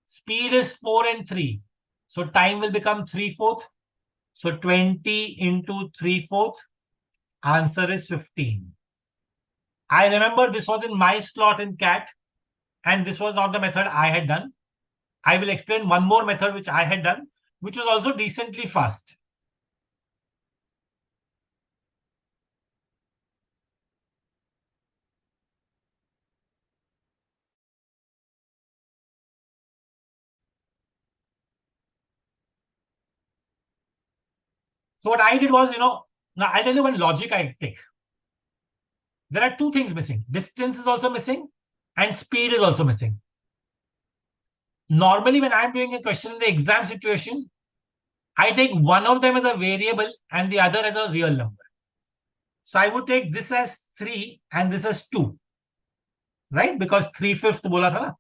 Speed is 4 and 3. So time will become 3/4. So 20 into 3/4. Answer is 15. I remember this was in my slot in CAT, and this was not the method I had done. I will explain one more method which I had done, which was also decently fast. So what I did was, now I'll tell you one logic I take. There are two things missing. Distance is also missing and speed is also missing. Normally, when I'm doing a question in the exam situation, I take one of them as a variable and the other as a real number. So I would take this as 3 and this as 2, right? Because 3/5 bola tha na.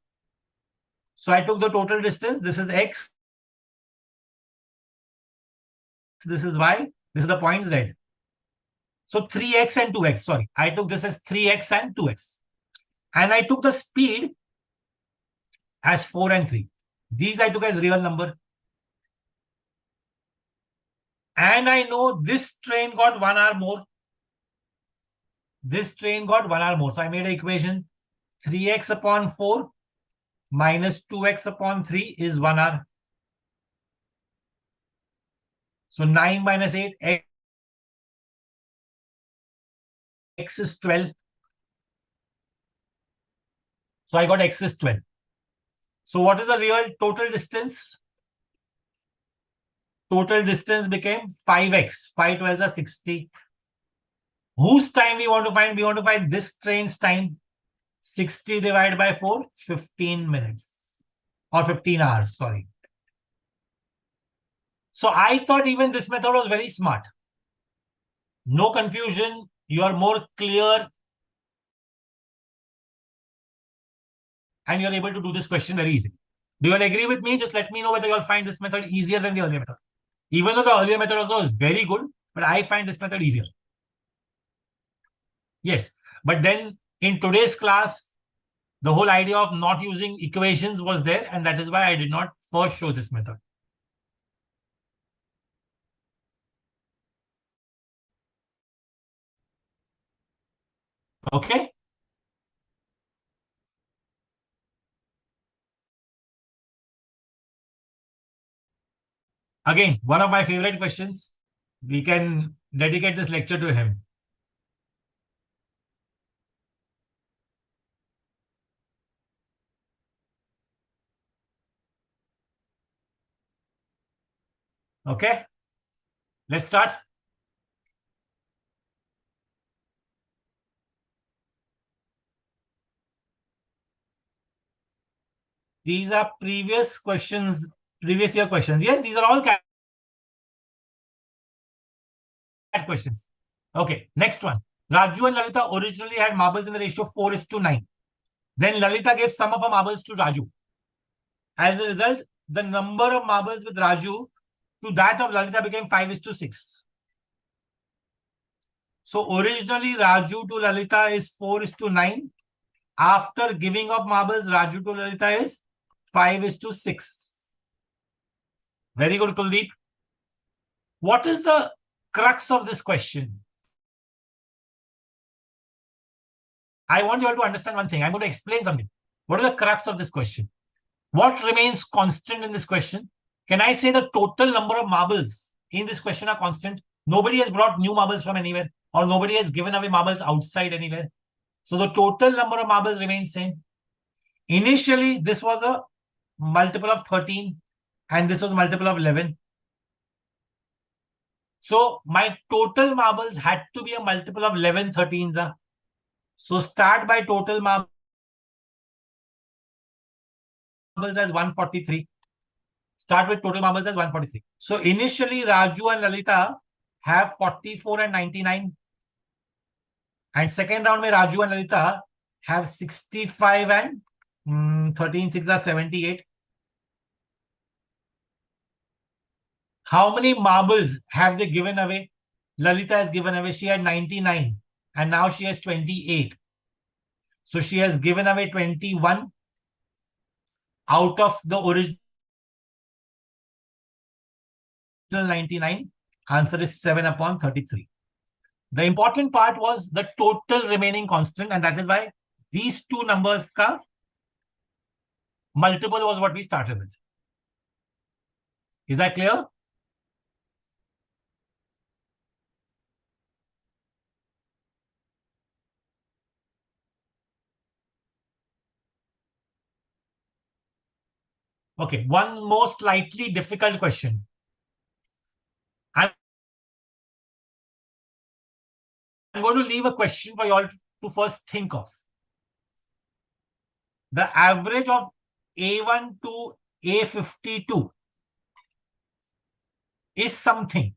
So I took the total distance. This is X. This is Y. This is the point Z. So 3x and 2x, sorry. I took this as 3x and 2x. And I took the speed as 4 and 3. These I took as real number. And I know this train got 1 hour more. This train got 1 hour more. So I made an equation. 3x upon 4 minus 2x upon 3 is 1 hour. So 9 minus 8, x is 12. So I got x is 12. So what is the real total distance? Total distance became 5x. 5 12s are 60. Whose time we want to find? We want to find this train's time. 60 divided by 4, 15 minutes. Or 15 hours, sorry. So I thought even this method was very smart. No confusion. You are more clear. And you're able to do this question very easily. Do you all agree with me? Just let me know whether you all find this method easier than the earlier method. Even though the earlier method also was very good, but I find this method easier. Yes, but then in today's class, the whole idea of not using equations was there, and that is why I did not first show this method. Okay? Again, one of my favorite questions. We can dedicate this lecture to him. Okay? Let's start. These are previous questions, previous year questions. Yes, these are all CAT questions. Okay, next one. Raju and Lalita originally had marbles in the ratio 4:9. Then Lalita gave some of her marbles to Raju. As a result, the number of marbles with Raju to that of Lalita became 5:6. So originally Raju to Lalita is 4:9. After giving of marbles, Raju to Lalita is 5:6. Very good, Kuldeep. What is the crux of this question? I want you all to understand one thing. I'm going to explain something. What is the crux of this question? What remains constant in this question? Can I say the total number of marbles in this question are constant? Nobody has brought new marbles from anywhere, or nobody has given away marbles outside anywhere. So the total number of marbles remains same. Initially, this was a multiple of 13 and this was multiple of 11. So my total marbles had to be a multiple of 11 13s. So start by total marbles as 143. Start with total marbles as 143. So initially Raju and Lalita have 44 and 99. And second round mein Raju and Lalita have 65 and 13 6 are 78. How many marbles have they given away? Lalita has given away, she had 99 and now she has 28. So she has given away 21 out of the original 99. Answer is 7/33. The important part was the total remaining constant, and that is why these two numbers ka multiple was what we started with. Is that clear? Okay, one more slightly difficult question. I'm going to leave a question for you all to first think of. The average of A1 to A52 is something.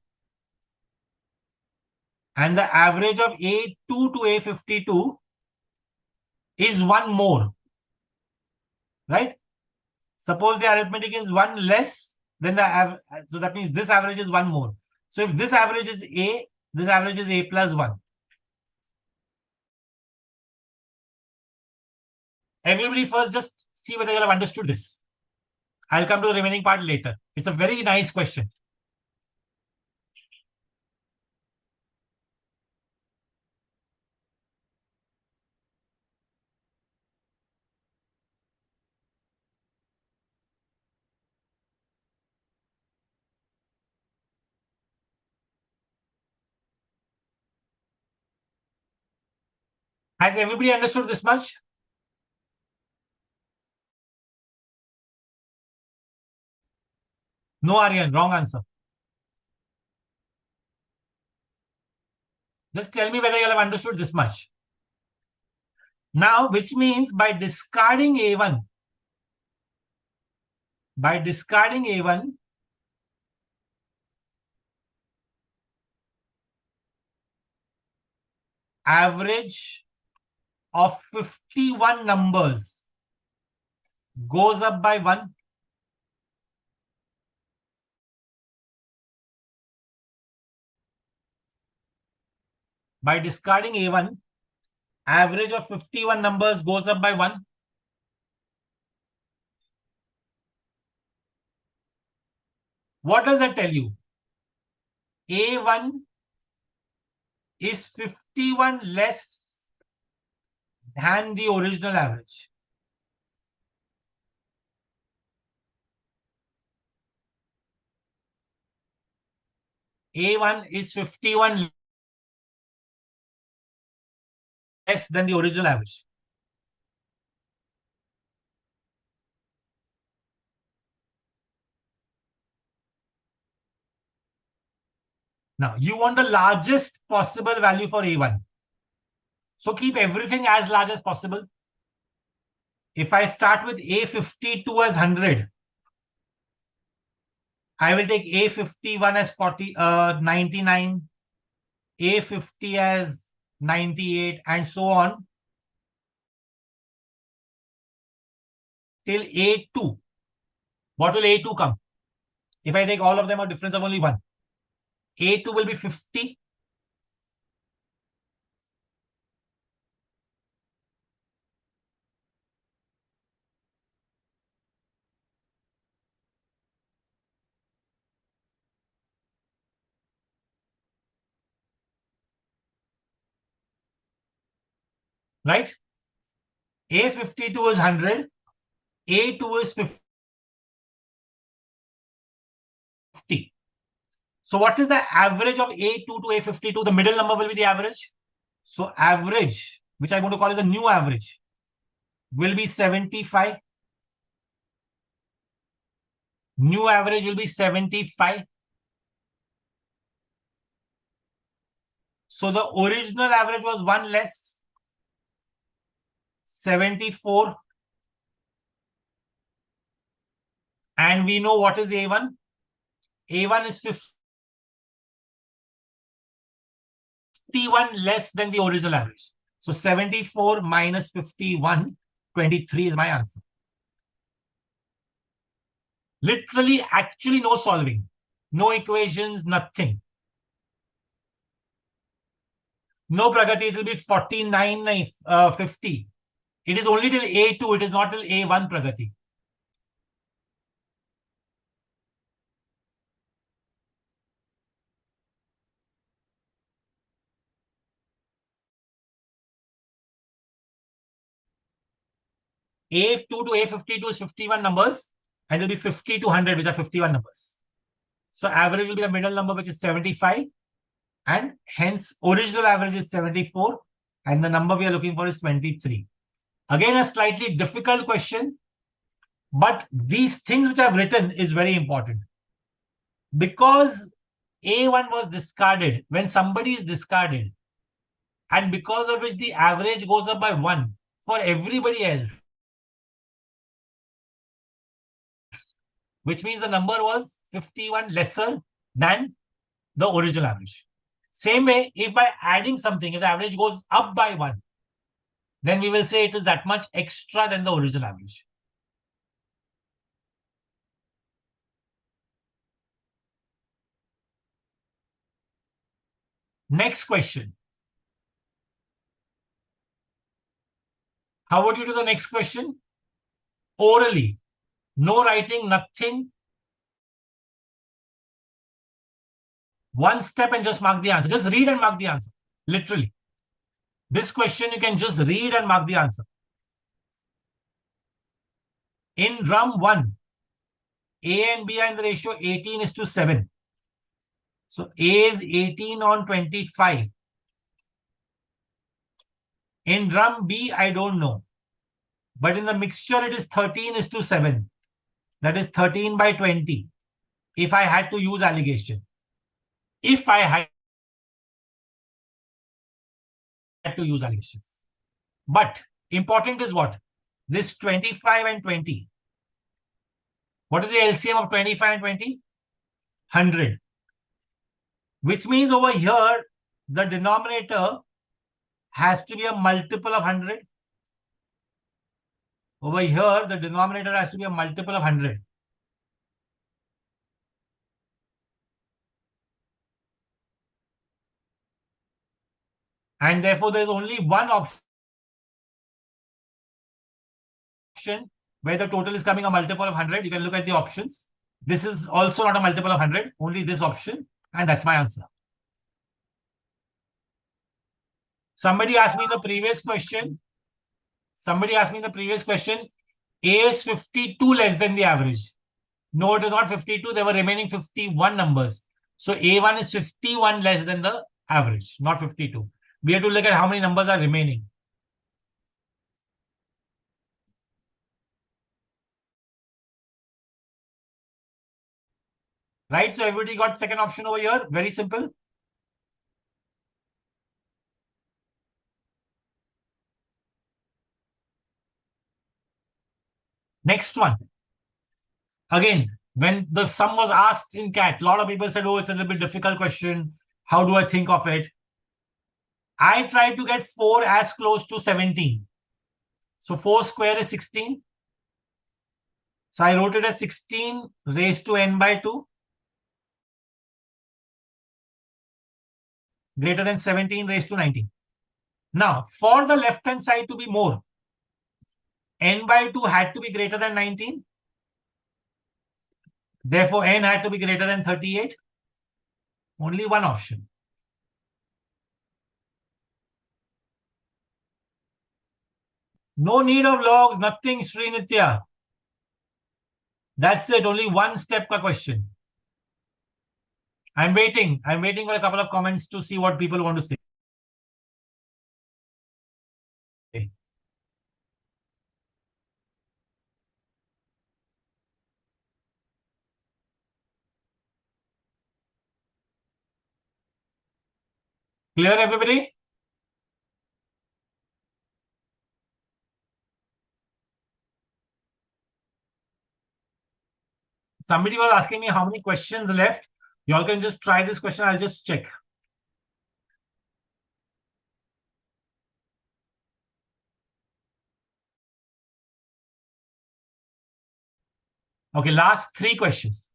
And the average of A2 to A52 is one more. Right? Suppose the arithmetic is one less than the average. So that means this average is one more. So if this average is A This average is A plus 1. Everybody first just see whether you have understood this. I'll come to the remaining part later. It's a very nice question. Has everybody understood this much? No, Aryan, wrong answer. Just tell me whether you have understood this much. Now, which means by discarding A1, average of 51 numbers goes up by 1. By discarding A1, average of 51 numbers goes up by 1. What does that tell you? A1 is 51 less than the original average. A1 is 51 less than the original average. Now, you want the largest possible value for A1. So keep everything as large as possible. If I start with A52 as 100, I will take A51 as 99, A50 as 98, and so on till A2. What will A2 come? If I take all of them, a difference of only 1. A2 will be 50. Right? A52 is 100. A2 is 50. So what is the average of A2 to A52? The middle number will be the average. So average, which I'm going to call as a new average, will be 75. New average will be 75. So the original average was 1 less, 74. And we know what is A1. A1 is 51 less than the original average. So 74 minus 51, 23 is my answer. Literally, actually no solving. No equations, nothing. No, Pragati, it will be 49, 50. It is only till A2, it is not till A1, Pragati. A2 to A52 is 51 numbers, and it will be 50 to 100, which are 51 numbers. So average will be the middle number, which is 75, and hence original average is 74, and the number we are looking for is 23. Again, a slightly difficult question, but these things which I've written is very important. Because A1 was discarded, when somebody is discarded, and because of which the average goes up by 1 for everybody else, which means the number was 51 lesser than the original average. Same way, if by adding something, if the average goes up by 1, then we will say it is that much extra than the original average. Next question. How would you do the next question? Orally. No writing, nothing. One step and just mark the answer. Just read and mark the answer. Literally. This question you can just read and mark the answer. In drum 1, A and B are in the ratio 18:7. So A is 18 on 25. In drum B, I don't know. But in the mixture, it is 13:7. That is 13 by 20. If I had to use alligation. If I had to use allegations. But important is what? This 25 and 20. What is the LCM of 25 and 20? 100. Which means over here, the denominator has to be a multiple of 100. Over here, the denominator has to be a multiple of 100. And therefore, there is only one option where the total is coming a multiple of 100. You can look at the options. This is also not a multiple of 100, only this option. And that's my answer. Somebody asked me in the previous question. A is 52 less than the average. No, it is not 52. There were remaining 51 numbers. So A1 is 51 less than the average, not 52. We have to look at how many numbers are remaining. Right? So everybody got second option over here. Very simple. Next one. Again, when the sum was asked in CAT, a lot of people said, oh, it's a little bit difficult question. How do I think of it? I tried to get 4 as close to 17. So 4 square is 16. So I wrote it as 16 raised to n by 2. Greater than 17 raised to 19. Now, for the left-hand side to be more, n by 2 had to be greater than 19. Therefore, n had to be greater than 38. Only one option. No need of logs, nothing, Srinitya. That's it. Only one step per question. I'm waiting. I'm waiting for a couple of comments to see what people want to say. Clear, everybody? Somebody was asking me how many questions left. You all can just try this question. I'll just check. Okay, last 3 questions.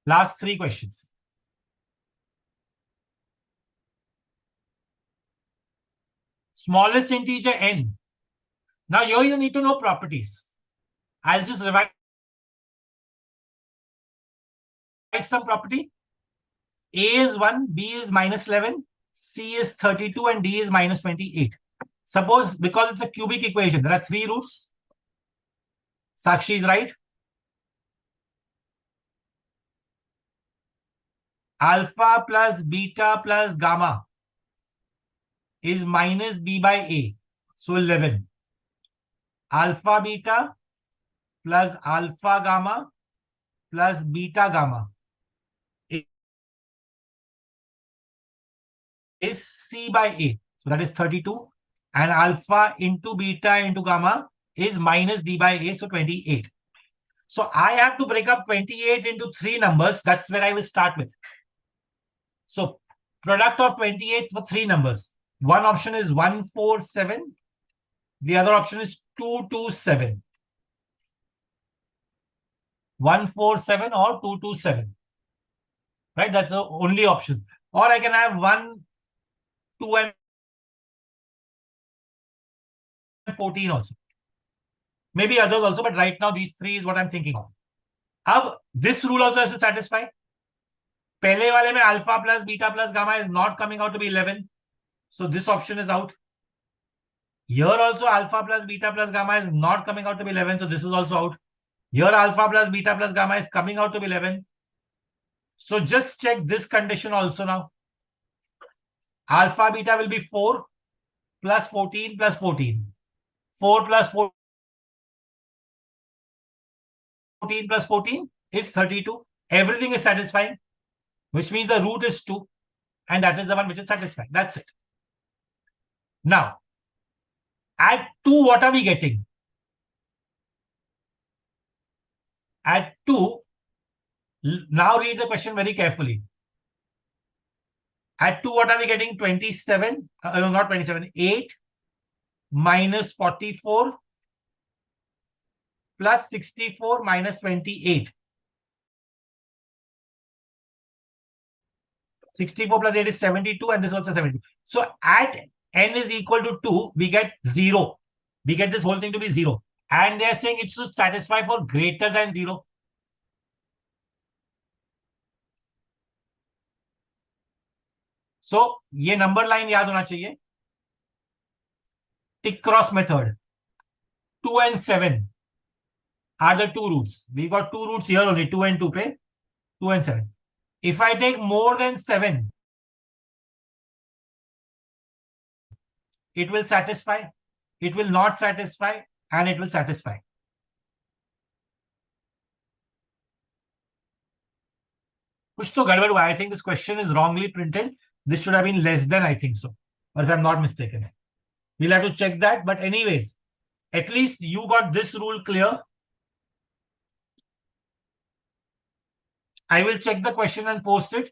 Last 3 questions. Smallest integer n. Now here you need to know properties. I'll just revise some property. A is 1, B is minus 11, C is 32, and D is minus 28. Suppose because it's a cubic equation, there are 3 roots. Sakshi is right. Alpha plus beta plus gamma is minus B by A. So 11. Alpha beta plus alpha gamma plus beta gamma is C by A. So that is 32. And alpha into beta into gamma is minus D by A. So 28. So I have to break up 28 into 3 numbers. That's where I will start with. So Product of 28 for three numbers. One option is 147. The other option is 227. 147 or 227. Right? That's the only option. Or I can have 1, 2, and 14 also. Maybe others also, but right now these three is what I'm thinking of. Now, this rule also has to satisfy. पहले वाले में alpha plus beta plus gamma is not coming out to be 11. So this option is out. Here also alpha plus beta plus gamma is not coming out to be 11. So this is also out. Here alpha plus beta plus gamma is coming out to be 11. So just check this condition also now. Alpha beta will be 4 plus 14 plus 14. 4 plus 14 plus 14 is 32. Everything is satisfying, which means the root is 2. And that is the one which is satisfying. That's it. Now, at 2, what are we getting? At 2, now read the question very carefully. At 2, what are we getting? 27, no, not 27, 8 minus 44 plus 64 minus 28. 64 plus 8 is 72, and this is also 72. So at n is equal to 2, we get 0. We get this whole thing to be 0. And they are saying it should satisfy for greater than 0. So ये number line याद होना चाहिए. Tick cross method. 2 and 7 are the two roots. We got two roots here only, 2 and 2 pe. 2 and 7. If I take more than 7, it will satisfy, it will not satisfy, and it will satisfy. Kuch to gadbad hua. I think this question is wrongly printed. This should have been less than, I think so. Or if I'm not mistaken. We'll have to check that. But anyways, at least you got this rule clear. I will check the question and post it.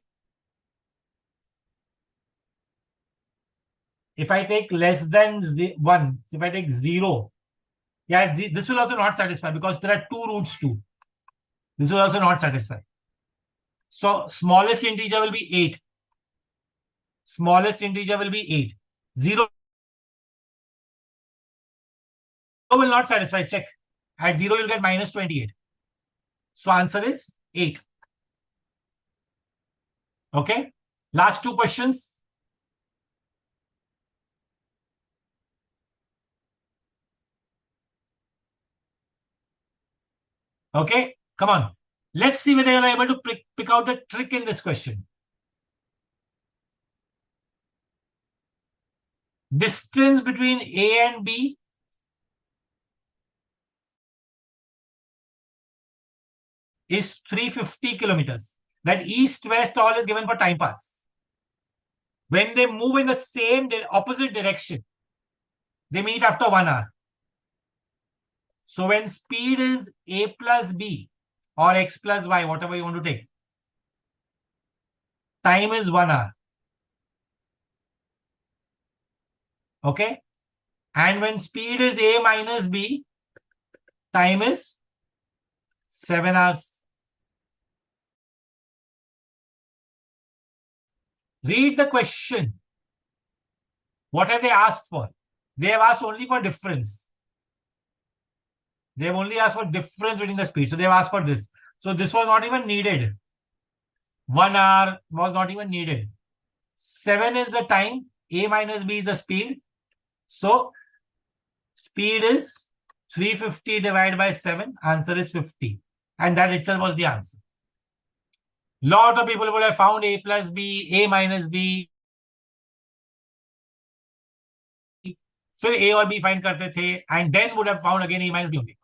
If I take less than 1, if I take 0, yeah, this will also not satisfy because there are two roots too. This will also not satisfy. So smallest integer will be 8. Smallest integer will be 8. 0 will not satisfy. Check. At 0, you'll get minus 28. So answer is 8. Okay. Last two questions. Okay. Come on. Let's see whether you're able to pick out the trick in this question. Distance between A and B is 350 kilometers. That east-west all is given for time pass. When they move in the same opposite direction, they meet after 1 hour. So when speed is A plus B or X plus Y, whatever you want to take, time is 1 hour. Okay. And when speed is A minus B, time is 7 hours. Read the question. What have they asked for? They have asked only for difference. They have only asked for difference between the speed. So they have asked for this. So this was not even needed. 1 hour was not even needed. 7 is the time. A minus B is the speed. So speed is 350 divided by 7. Answer is 50. And that itself was the answer. Lot of people would have found A plus B, A minus B. फिर A और B find करते थे, and then would have found again A minus B only.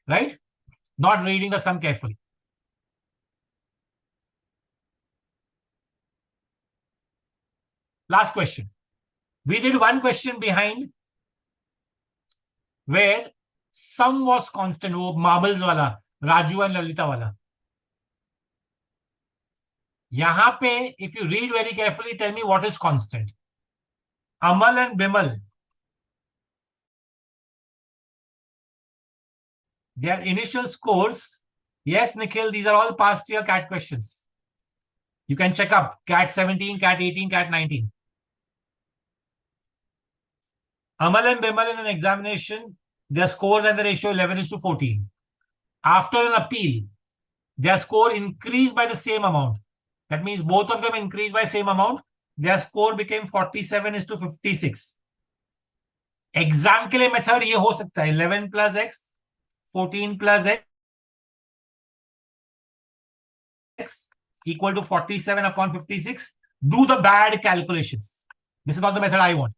Right? Not reading the sum carefully. Last question. We did one question behind where sum was constant. वो marbles वाला, Raju and Lalita वाला. यहाँ पे, if you read very carefully, tell me what is constant. Amal and Bimal, their initial scores. Yes, Nikhil, these are all past year CAT questions. You can check up CAT 17, CAT 18, CAT 19. Amal and Bimal in an examination, their scores and the ratio 11:14. After an appeal, their score increased by the same amount. That means both of them increased by same amount. Their score became 47:56. Exam के लिए method ये हो सकता है 11 plus x, 14 plus x equal to 47/56. Do the bad calculations. This is not the method I want.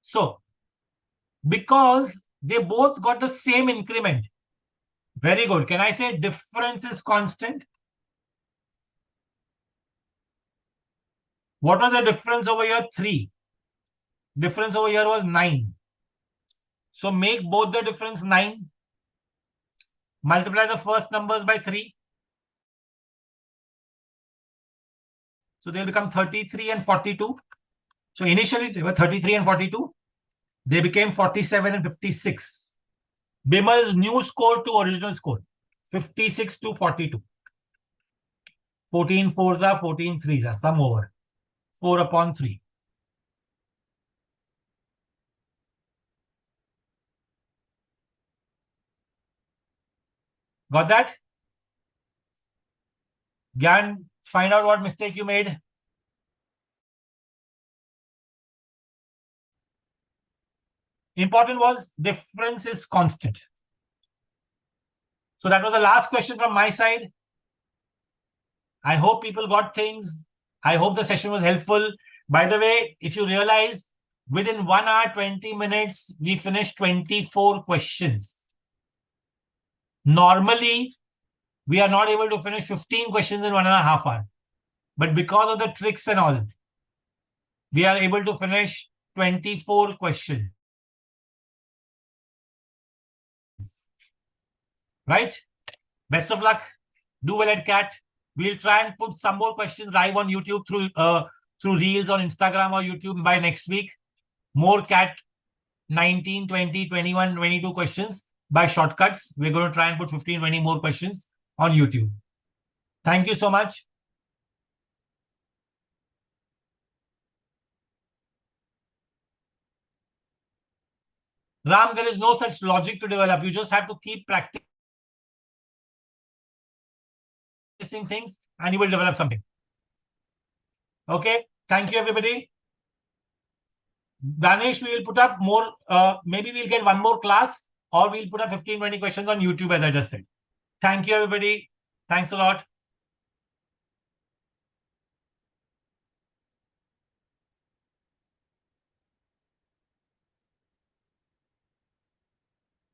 So, because they both got the same increment, very good. Can I say difference is constant? What was the difference over here? 3. Difference over here was 9. So make both the difference 9. Multiply the first numbers by 3. So they'll become 33 and 42. So initially they were 33 and 42. They became 47 and 56. Bimal's new score to original score, 56 to 42. 14 fours are 14 threes are sum over 4/3. Got that? Gyan, find out what mistake you made. Important was difference is constant. So that was the last question from my side. I hope people got things. I hope the session was helpful. By the way, if you realize, within 1 hour, 20 minutes, we finished 24 questions. Normally, we are not able to finish 15 questions in 1.5 hours. But because of the tricks and all, we are able to finish 24 questions. Right? Best of luck. Do well at CAT. We'll try and put some more questions live on YouTube through Reels on Instagram or YouTube by next week. More CAT 19, 20, 21, 22 questions by shortcuts. We're going to try and put 15, 20 more questions on YouTube. Thank you so much. Ram, there is no such logic to develop. You just have to keep practicing things and you will develop something. Okay. Thank you, everybody. Danesh, we will put up more. Maybe we'll get one more class or we'll put up 15, 20 questions on YouTube, as I just said. Thank you, everybody. Thanks a lot.